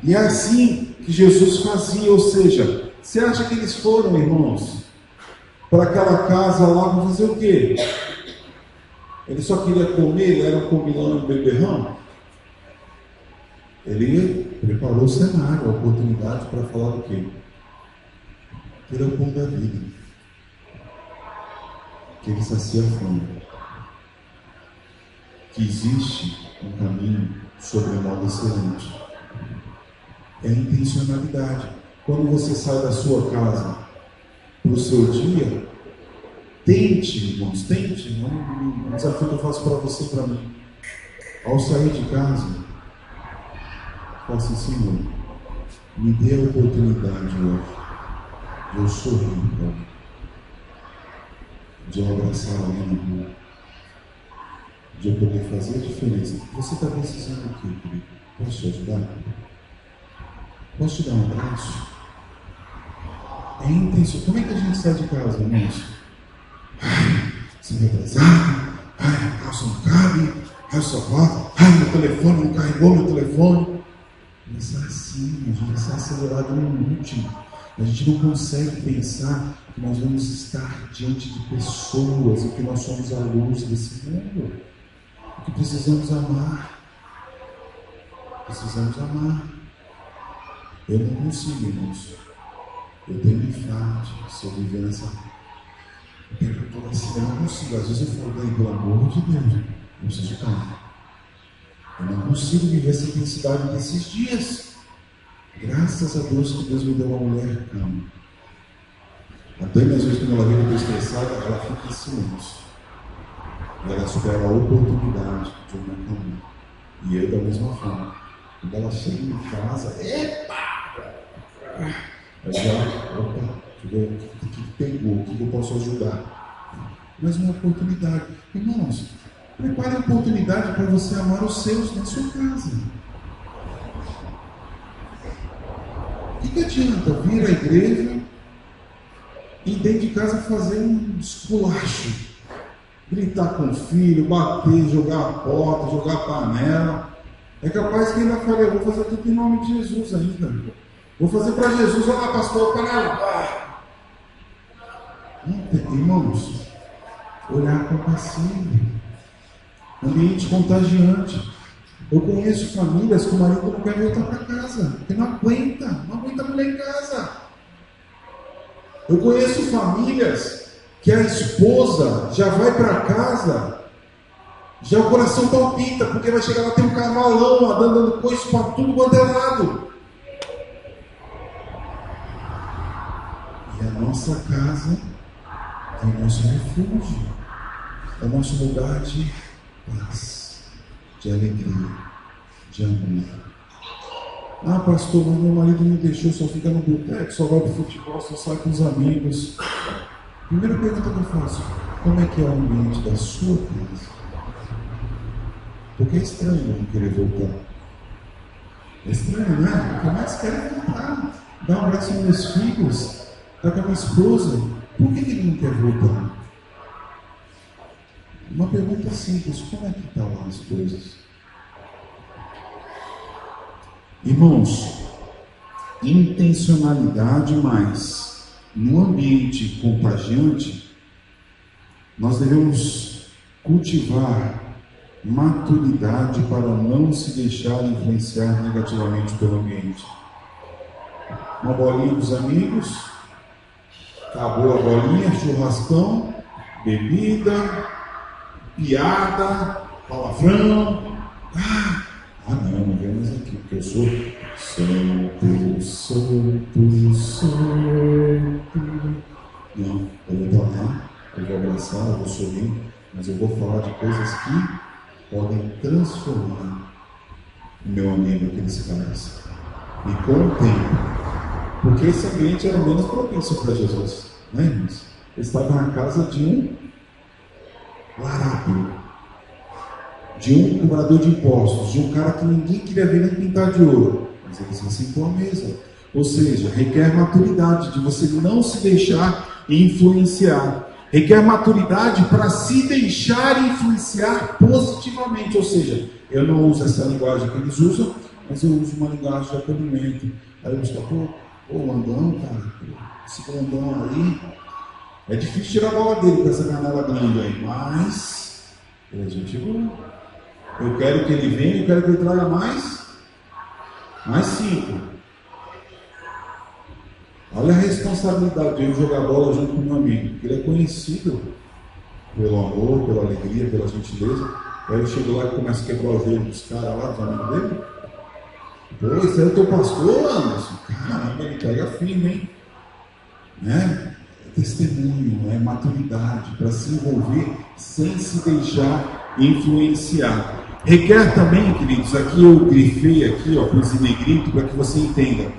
E é assim que Jesus fazia, ou seja, você acha que eles foram, irmãos, para aquela casa lá para fazer o quê? Ele só queria comer, ele era um comilão e um beberrão? Ele preparou o cenário, a oportunidade para falar do quê? Que ele é o pão da vida, que ele sacia a fome, que existe um caminho sobremodo excelente. É intencionalidade. Quando você sai da sua casa para o seu dia, tente, irmãos, um desafio que eu faço para você e para mim. Ao sair de casa, faça assim, Senhor, me dê a oportunidade hoje, eu sorrio para mim, de eu abraçar alguém na rua, de eu poder fazer a diferença. Você está precisando do quê, querido? Posso te ajudar? Posso te dar um abraço? É intenso. Como é que a gente sai de casa, irmãos? Você vai atrasar? A calça não cabe? O sapato? Meu telefone não carregou meu telefone? pensar assim, a gente vai ser acelerado no último. A gente não consegue pensar que nós vamos estar diante de pessoas e que nós somos a luz desse mundo. E que precisamos amar. Precisamos amar. Eu não consigo, irmãos. Eu tenho um infarte se eu viver nessa. Eu não consigo. Às vezes eu falo, pelo amor de Deus, eu preciso calma. Eu não consigo viver essa intensidade desses dias. Graças a Deus que Deus me deu uma mulher calma. A Dani, às vezes, quando ela vem muito estressada, ela fica em silêncio. E ela espera a oportunidade de eu me acalmar. E eu, da mesma forma. Quando ela chega em casa, epa! Aí já, opa, o que pegou? O que eu posso ajudar? Mas uma oportunidade. Irmãos, prepare a oportunidade para você amar os seus na sua casa. O que adianta vir à igreja e dentro de casa fazer um esculacho? Gritar com o filho, bater, jogar a porta, jogar a panela. É capaz que ainda fale, eu vou fazer tudo em nome de Jesus ainda. Vou fazer para Jesus, olha lá, pastor, panela. Irmãos, olhar compassivo. Ambiente contagiante. Eu conheço famílias que o marido não quer voltar para casa, porque não aguenta a mulher em casa. Eu conheço famílias que a esposa já vai para casa, já o coração palpita, porque vai chegar lá, tem um cavalão lá, dando coisa para tudo quanto é lado. E a nossa casa é o nosso refúgio, é o nosso lugar de paz, de alegria, de amor. Ah, pastor, mas meu marido me deixou, só fica no boteco, só vai pro futebol, só sai com os amigos. Primeira pergunta que eu faço: como é que é o ambiente da sua casa? Porque é estranho não querer voltar. É estranho, né? Porque mais quero voltar. Dar um abraço aos meus filhos, estar com a minha esposa. Por que ele não quer voltar? Uma pergunta simples: como é que estão lá as coisas? Irmãos, intencionalidade mais no ambiente contagiante, nós devemos cultivar maturidade para não se deixar influenciar negativamente pelo ambiente. Uma bolinha dos amigos, acabou a bolinha, churrascão, bebida, piada, palavrão. Não venho mais aqui, porque eu sou solto. Não, eu vou falar, eu vou abraçar, eu vou sorrir, mas eu vou falar de coisas que podem transformar o meu amigo aqui nesse caras. E com o tempo, porque esse ambiente era o menos propício para Jesus, né, irmãos? Ele estava na casa de um larápio, de um cobrador de impostos, de um cara que ninguém queria ver nem pintar de ouro, mas ele se sentou à mesa. Ou seja, requer maturidade de você não se deixar influenciar, requer maturidade para se deixar influenciar positivamente. Ou seja, eu não uso essa linguagem que eles usam, mas eu uso uma linguagem de acolhimento. Aí eu digo, o Andão, cara, esse grandão aí, é difícil tirar a bola dele com essa canela grande aí, mas a gente boa. Eu quero que ele venha, eu quero que ele traga mais 5. Olha a responsabilidade de eu jogar bola junto com o meu amigo. Ele é conhecido pelo amor, pela alegria, pela gentileza. Aí eu chego lá e começo a quebrar o joelho dos caras lá, dos amigos dele. Pô, esse é o teu pastor, Anderson? Caramba, ele pega firme, hein? Né? É testemunho, é maturidade para se envolver sem se deixar influenciar. Requer também, queridos, aqui eu grifei aqui, ó, pus em negrito para que você entenda.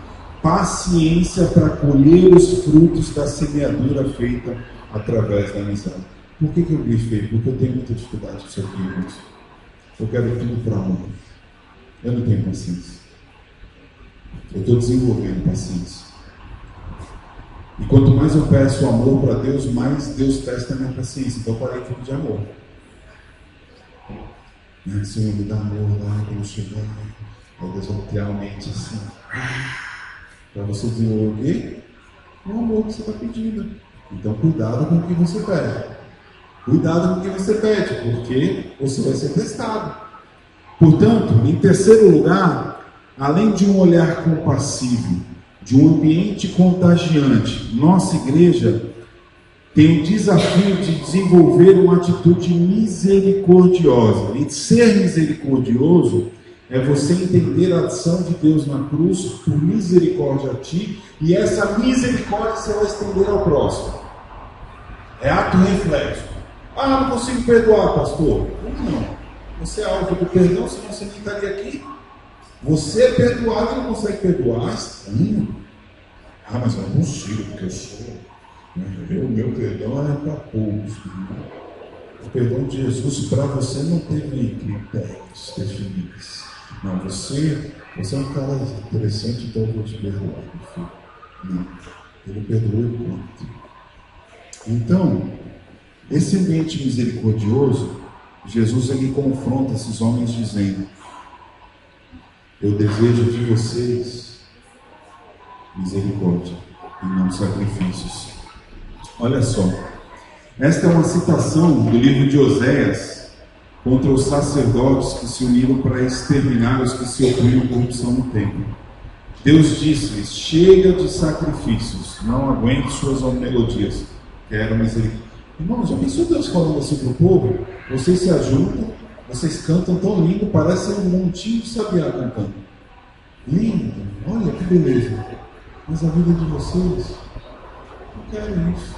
Paciência para colher os frutos da semeadura feita através da amizade. Por que eu grifei? Porque eu tenho muita dificuldade com isso aqui, irmãos. Eu quero tudo para ontem. Eu não tenho paciência. Eu estou desenvolvendo paciência. E quanto mais eu peço amor para Deus, mais Deus testa a minha paciência. Então eu parei de pedir amor. Senhor, me dá amor lá quando eu chegar. Aí Deus vai criar uma mente assim, para você desenvolver o amor que você está pedindo. Então, cuidado com o que você pede. Cuidado com o que você pede, porque você vai ser testado. Portanto, em terceiro lugar, além de um olhar compassivo, de um ambiente contagiante, nossa igreja tem o desafio de desenvolver uma atitude misericordiosa. E ser misericordioso é você entender a ação de Deus na cruz por misericórdia a ti, e essa misericórdia você vai estender ao próximo. É ato reflexo. Ah, não consigo perdoar, pastor. Não. Você é alvo do perdão, senão você nem estaria aqui. Você é perdoado e não consegue perdoar. Estranho. Ah, mas eu não consigo, porque eu sou. O meu perdão é para poucos. O perdão de Jesus para você não teve critérios definidos. Não, você é um cara interessante, então eu vou te perdoar, meu filho. Não, ele perdoou e pronto. Então, esse ambiente misericordioso, Jesus ele confronta esses homens dizendo: eu desejo de vocês misericórdia e não sacrifícios. Olha só, esta é uma citação do livro de Oséias contra os sacerdotes que se uniram para exterminar os que se opunham à corrupção no templo. Deus disse-lhes: chega de sacrifícios, não aguento suas melodias, quero misericórdia. Irmãos, já pensou Deus falando assim para o povo? Vocês se ajuntam, vocês cantam tão lindo, parece um montinho de sabiá cantando. Lindo, olha que beleza. Mas a vida de vocês, eu quero isso.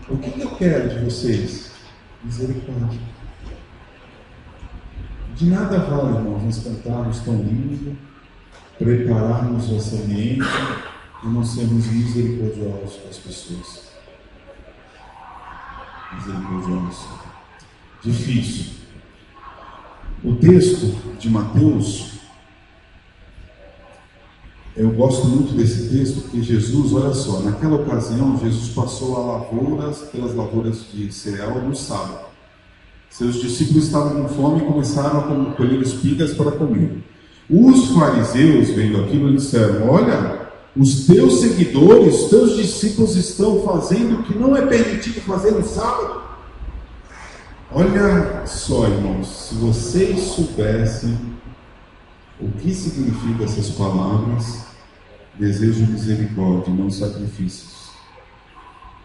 O que eu quero de vocês? Misericórdia. De nada vale, irmãos, nós cantarmos tão lindo, prepararmos esse ambiente e não sermos misericordiosos com as pessoas. Misericordiosos. Difícil. O texto de Mateus, eu gosto muito desse texto, porque Jesus, olha só, naquela ocasião, Jesus passou pelas lavouras de cereal no sábado. Seus discípulos estavam com fome e começaram a colher espigas para comer. Os fariseus, vendo aquilo, disseram: olha, os teus seguidores, os teus discípulos estão fazendo o que não é permitido fazer no sábado. Olha só, irmãos, se vocês soubessem o que significam essas palavras: desejo misericórdia, não sacrifícios,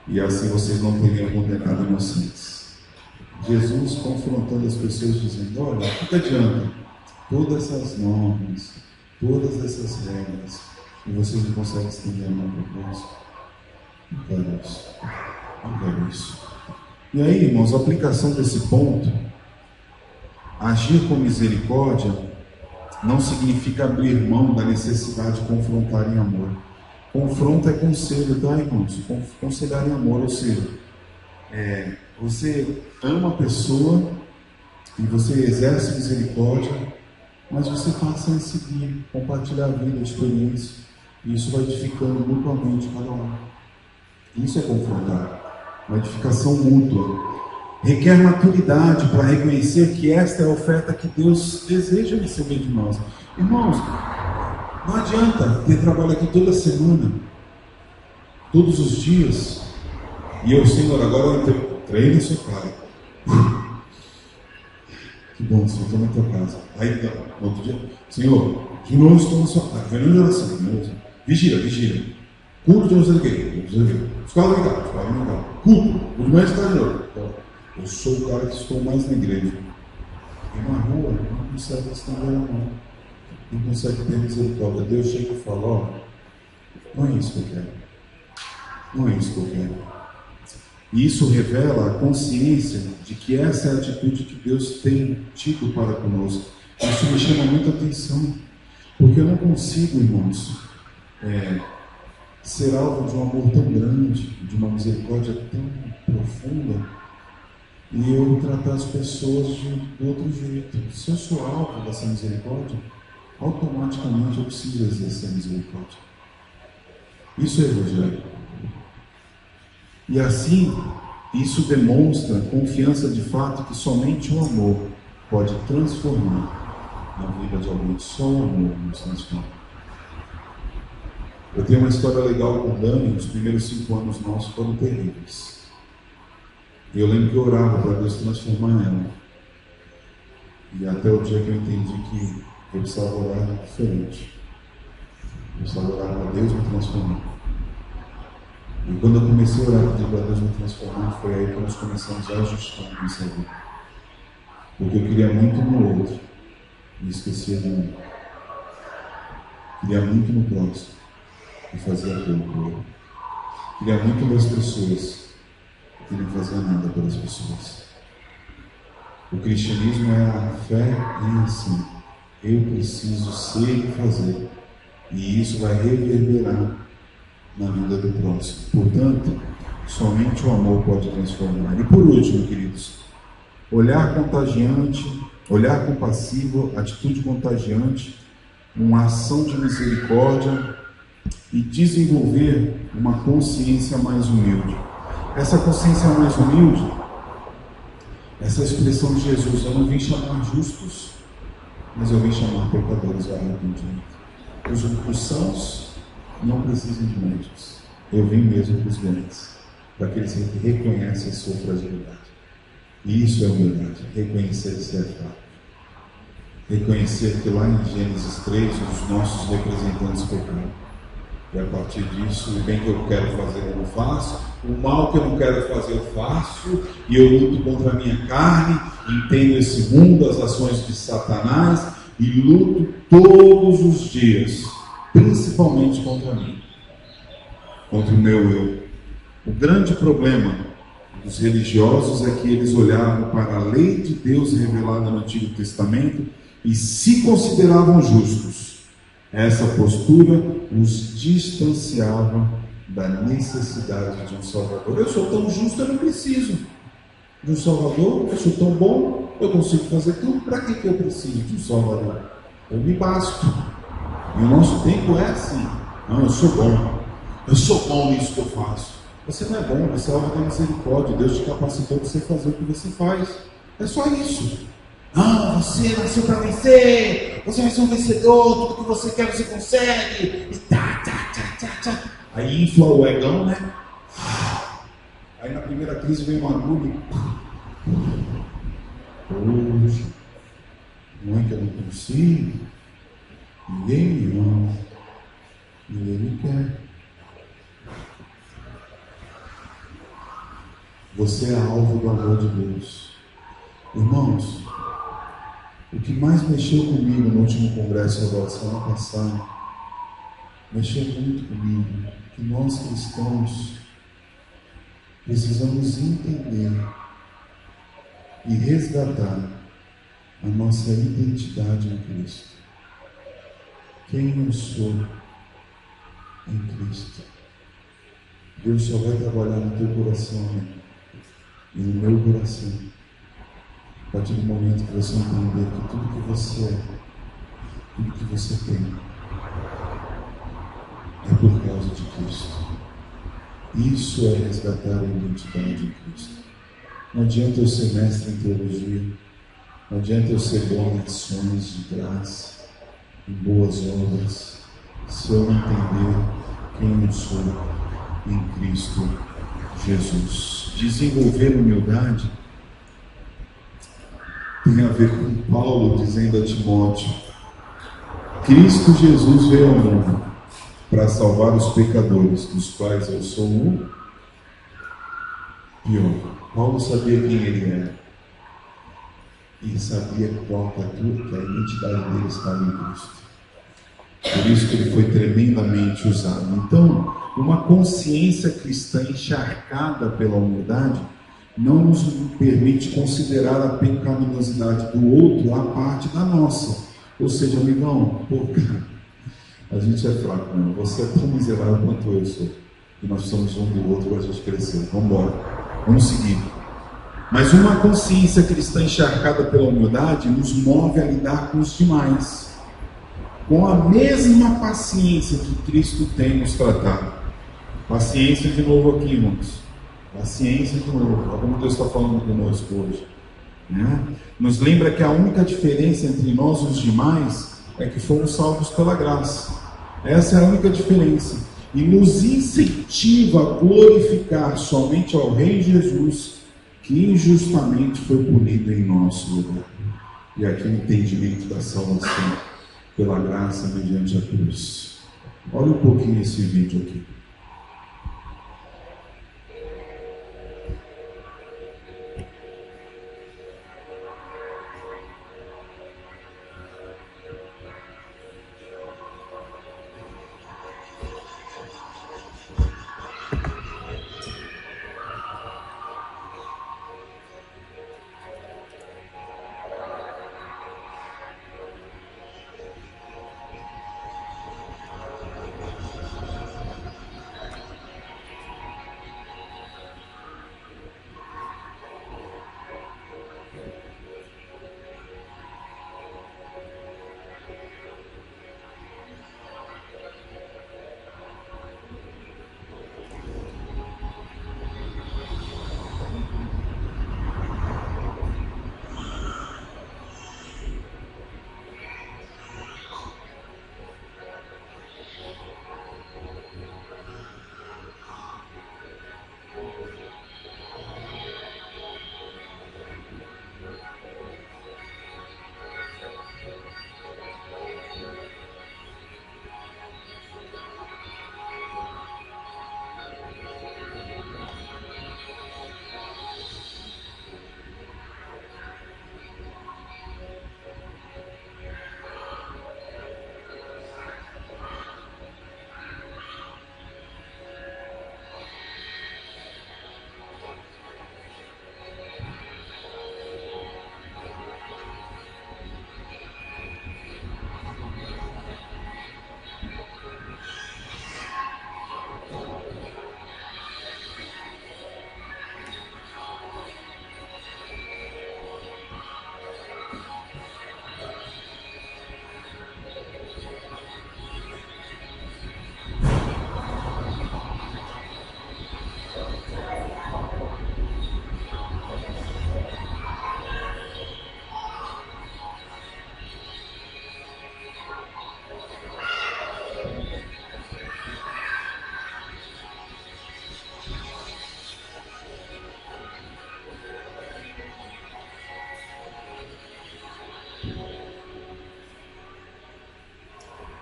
e assim vocês não teriam condenado inocentes. Jesus confrontando as pessoas, dizendo: olha, o que adianta todas essas normas, todas essas regras, e vocês não conseguem estender a mão para o próximo? Não quero isso. Não quero isso. E aí, irmãos, a aplicação desse ponto: agir com misericórdia não significa abrir mão da necessidade de confrontar em amor. Confronto é conselho, tá, irmãos? Conselhar em amor, ou seja, você ama a pessoa e você exerce misericórdia, mas você passa a seguir, compartilhar a vida, a experiência, e isso vai edificando mutuamente cada um. Isso é confrontar, uma edificação mútua. Requer maturidade para reconhecer que esta é a oferta que Deus deseja receber de nós. Irmãos, não adianta ter trabalho aqui toda semana, todos os dias, e eu, Senhor, agora eu entrei na sua casa. Que bom, Senhor, estou na tua casa. Aí, no outro dia, Senhor, de novo estou na sua casa. Vendo oração, vigia. Culto de não sei o quê. Escola legal. Culto, os médicos estão de novo. Eu sou o cara que estou mais na igreja. E na rua, não consegue estender a mão. Não consegue ter misericórdia. Deus chega e fala: ó, não é isso que eu quero. Não é isso que eu quero. E isso revela a consciência de que essa é a atitude que Deus tem tido para conosco. Isso me chama muita atenção, porque eu não consigo, irmãos, ser alvo de um amor tão grande, de uma misericórdia tão profunda, e eu tratar as pessoas de outro jeito. Se eu sou alvo dessa misericórdia, automaticamente eu preciso exercer a misericórdia. Isso é evangelho. E assim, isso demonstra confiança de fato que somente o amor pode transformar na vida de alguém. Só o amor nos transforma. Eu tenho uma história legal com Dani. Os primeiros 5 anos nossos foram terríveis. E eu lembro que eu orava para Deus transformar ela. E até o dia que eu entendi que eu precisava orar diferente. Eu precisava orar para Deus me transformar. E quando eu comecei a orar para Deus me transformar, foi aí que nós começamos a ajustar nossa vida. Porque eu queria muito no outro e esquecia de mim. Queria muito no próximo e fazia aquilo por ele. Queria muito das pessoas e não fazia nada pelas pessoas. O cristianismo é a fé em ação. Eu preciso ser e fazer. E isso vai reverberar na vida do próximo. Portanto, somente o amor pode transformar. E por último, queridos, olhar contagiante, olhar compassivo, atitude contagiante, uma ação de misericórdia e desenvolver uma consciência mais humilde. Essa consciência mais humilde, essa expressão de Jesus: eu não vim chamar justos, mas eu vim chamar pecadores ao arrependimento. Os sãos não precisam de médicos. Eu vim mesmo para os doentes, para que eles reconheçam a sua fragilidade. E isso é humildade, reconhecer ser fraco. Reconhecer que lá em Gênesis 3, os nossos representantes pecaram. E a partir disso, o bem que eu quero fazer eu não faço, o mal que eu não quero fazer eu faço, e eu luto contra a minha carne, entendo esse mundo, as ações de Satanás, e luto todos os dias, principalmente contra mim, contra o meu eu. O grande problema dos religiosos é que eles olhavam para a lei de Deus revelada no Antigo Testamento e se consideravam justos. Essa postura os distanciava da necessidade de um Salvador. Eu sou tão justo, eu não preciso de um Salvador. Eu sou tão bom, eu consigo fazer tudo. Para que eu preciso de um Salvador? Eu me basto. E o nosso tempo é assim. Não, eu sou bom. Eu sou bom nisso que eu faço. Você não é bom, você é alvo da misericórdia. Deus te capacitou para você fazer o que você faz. É só isso. Não, você nasceu para vencer. Você vai ser um vencedor. Tudo que você quer você consegue. E tá. Aí infla o egão, né? Aí na primeira crise vem uma agulha. Poxa, não é que eu não consigo. Ninguém me ama. Ninguém me quer. Você é alvo do amor de Deus. Irmãos, o que mais mexeu comigo no último congresso da semana passada, mexeu muito comigo, que nós cristãos precisamos entender e resgatar a nossa identidade em Cristo. Quem eu sou em Cristo. Deus só vai trabalhar no teu coração e no meu coração a partir do momento que você entender que tudo que você é, tudo que você tem, é por causa de Cristo. Isso é resgatar a identidade em Cristo. Não adianta eu ser mestre em teologia, não adianta eu ser bom em ações de graça, em boas obras, se eu não entender quem eu sou em Cristo Jesus. Desenvolver humildade tem a ver com Paulo dizendo a Timóteo: Cristo Jesus veio ao mundo para salvar os pecadores, dos quais eu sou um pior. Paulo sabia quem ele era e sabia qual que a identidade dele estava em Cristo. Por isso que ele foi tremendamente usado. Então, uma consciência cristã encharcada pela humildade não nos permite considerar a pecaminosidade do outro à parte da nossa. Ou seja, amigão, pô, a gente é fraco, né? Você é tão miserável quanto eu sou. E nós somos um do outro para a gente crescer. Vamos embora, vamos seguir. Mas uma consciência cristã encharcada pela humildade nos move a lidar com os demais, com a mesma paciência que Cristo tem nos tratado. Paciência de novo aqui, irmãos. Paciência de novo. Olha como Deus está falando conosco hoje. Né? nos lembra que a única diferença entre nós e os demais é que fomos salvos pela graça. Essa é a única diferença. E nos incentiva a glorificar somente ao Rei Jesus, que injustamente foi punido em nosso lugar. E aqui o entendimento da salvação pela graça mediante a cruz. Olha um pouquinho esse vídeo aqui.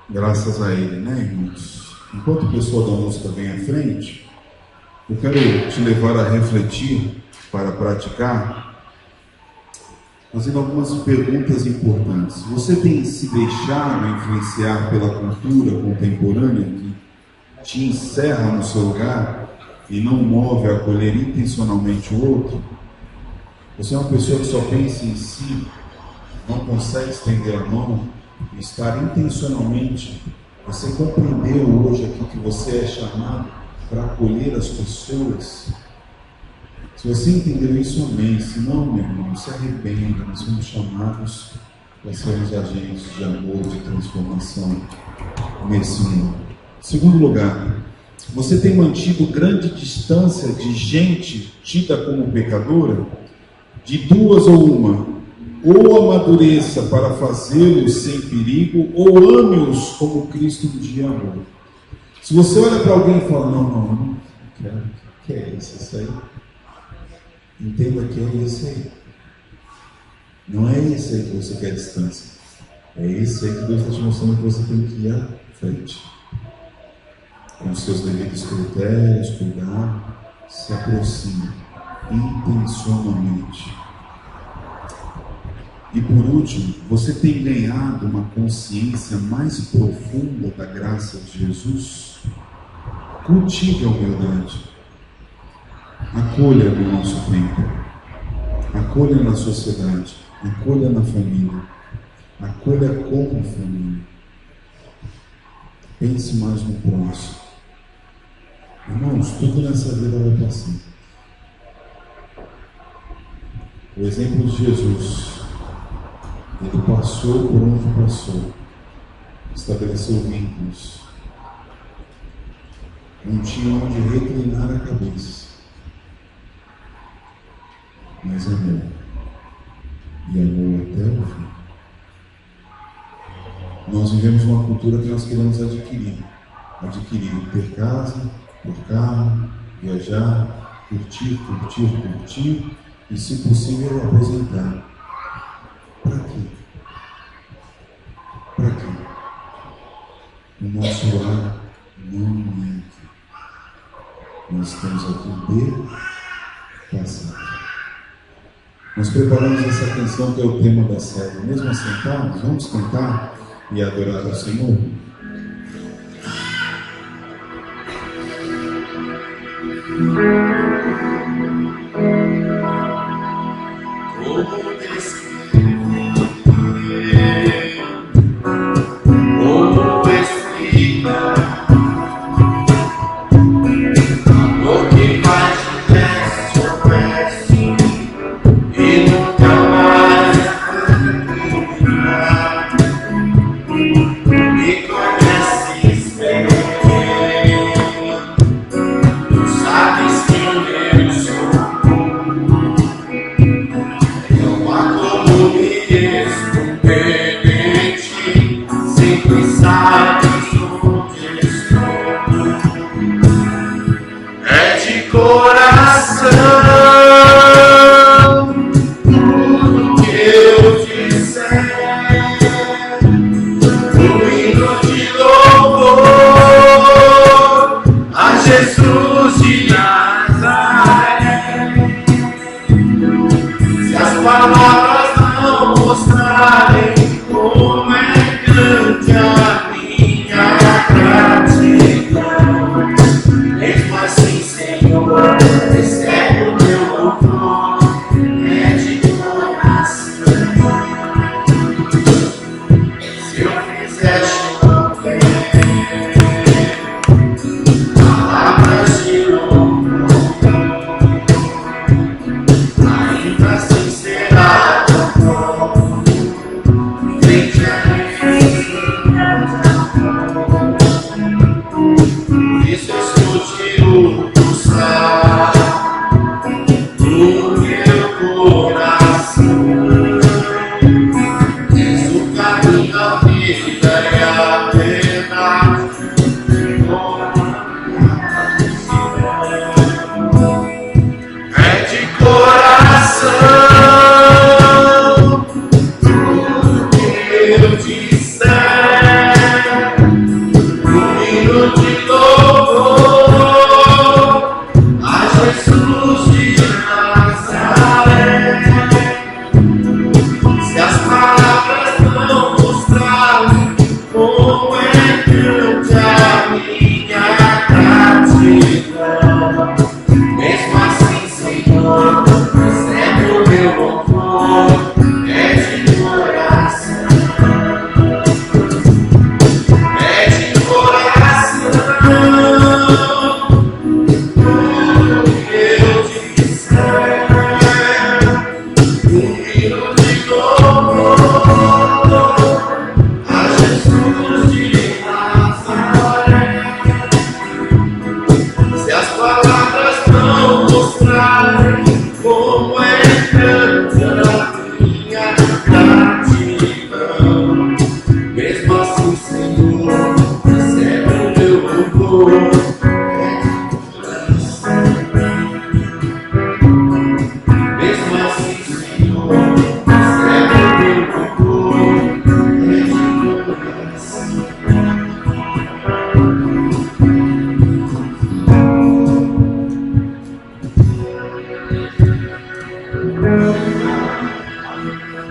Graças a Ele, né, irmãos? Enquanto o pessoal da música vem à frente, eu quero te levar a refletir, para praticar, fazendo algumas perguntas importantes. Você tem se deixado influenciar pela cultura contemporânea que te encerra no seu lugar e não move a acolher intencionalmente o outro? Você é uma pessoa que só pensa em si, não consegue estender a mão, estar intencionalmente. Você compreendeu hoje aqui que você é chamado para acolher as pessoas? Se você entendeu isso, amém. Se não, meu irmão, se arrependa. Nós somos chamados para sermos agentes de amor, de transformação nesse mundo. Segundo lugar, você tem mantido grande distância de gente tida como pecadora? De duas ou uma: ou amadureça para fazê-los sem perigo, ou ame-os como Cristo um dia amou. Se você olha para alguém e fala, não quero, que é esse aí? Entenda que é esse aí. Não é esse aí que você quer distância. É esse aí que Deus está te mostrando que você tem que ir à frente. Com os seus devidos critérios, cuidar, se aproxime intencionalmente. E por último, você tem ganhado uma consciência mais profunda da graça de Jesus? Cultive a humildade. Acolha no nosso tempo. Acolha na sociedade. Acolha na família. Acolha como família. Pense mais no próximo. Irmãos, tudo nessa vida vai passar. O exemplo de Jesus. Ele passou por onde passou, estabeleceu vínculos, não tinha onde reclinar a cabeça, mas amou. e amou até o fim. Nós vivemos uma cultura que nós queremos adquirir, ter casa, ter carro, viajar, curtir, e se possível aposentar. Para quê? Para quê? O nosso lar não é aqui. Nós estamos aqui de passagem. Nós preparamos essa canção que é o tema da série. Mesmo assentados, vamos cantar e adorar ao Senhor?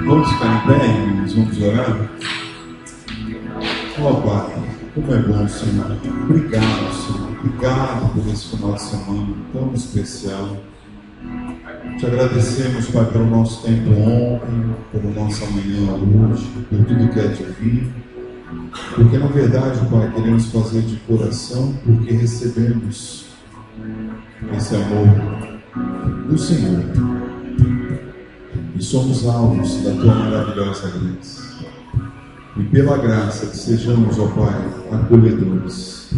Vamos ficar em pé, irmãos, vamos orar. Ó Pai, como é bom, Senhor. Obrigado, Senhor. Obrigado por esse final de semana tão especial. Te agradecemos, Pai, pelo nosso tempo ontem, pela nossa manhã hoje, por tudo que é de vir. Porque, na verdade, Pai, queremos fazer de coração porque recebemos esse amor do Senhor. E somos alvos da Tua maravilhosa graça. E pela graça que sejamos, ó Pai, acolhedores.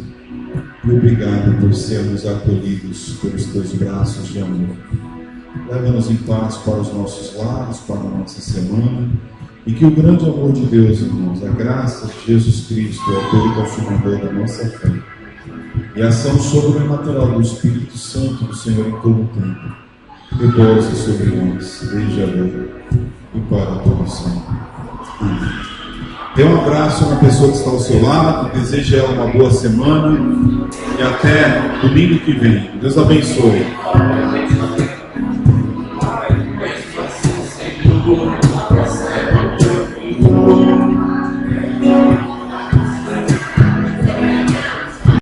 E obrigado por sermos acolhidos pelos Teus braços de amor. leva-nos em paz para os nossos lares, para a nossa semana, e que o grande amor de Deus, irmãos, a graça de Jesus Cristo, o autor e consumador da nossa fé, e a ação sobrenatural do Espírito Santo do Senhor em todo o tempo, repouse sobre nós, desde agora e para todo sempre. Amém. Dê um abraço na pessoa que está ao seu lado, deseje a ela uma boa semana e até domingo que vem. Deus abençoe.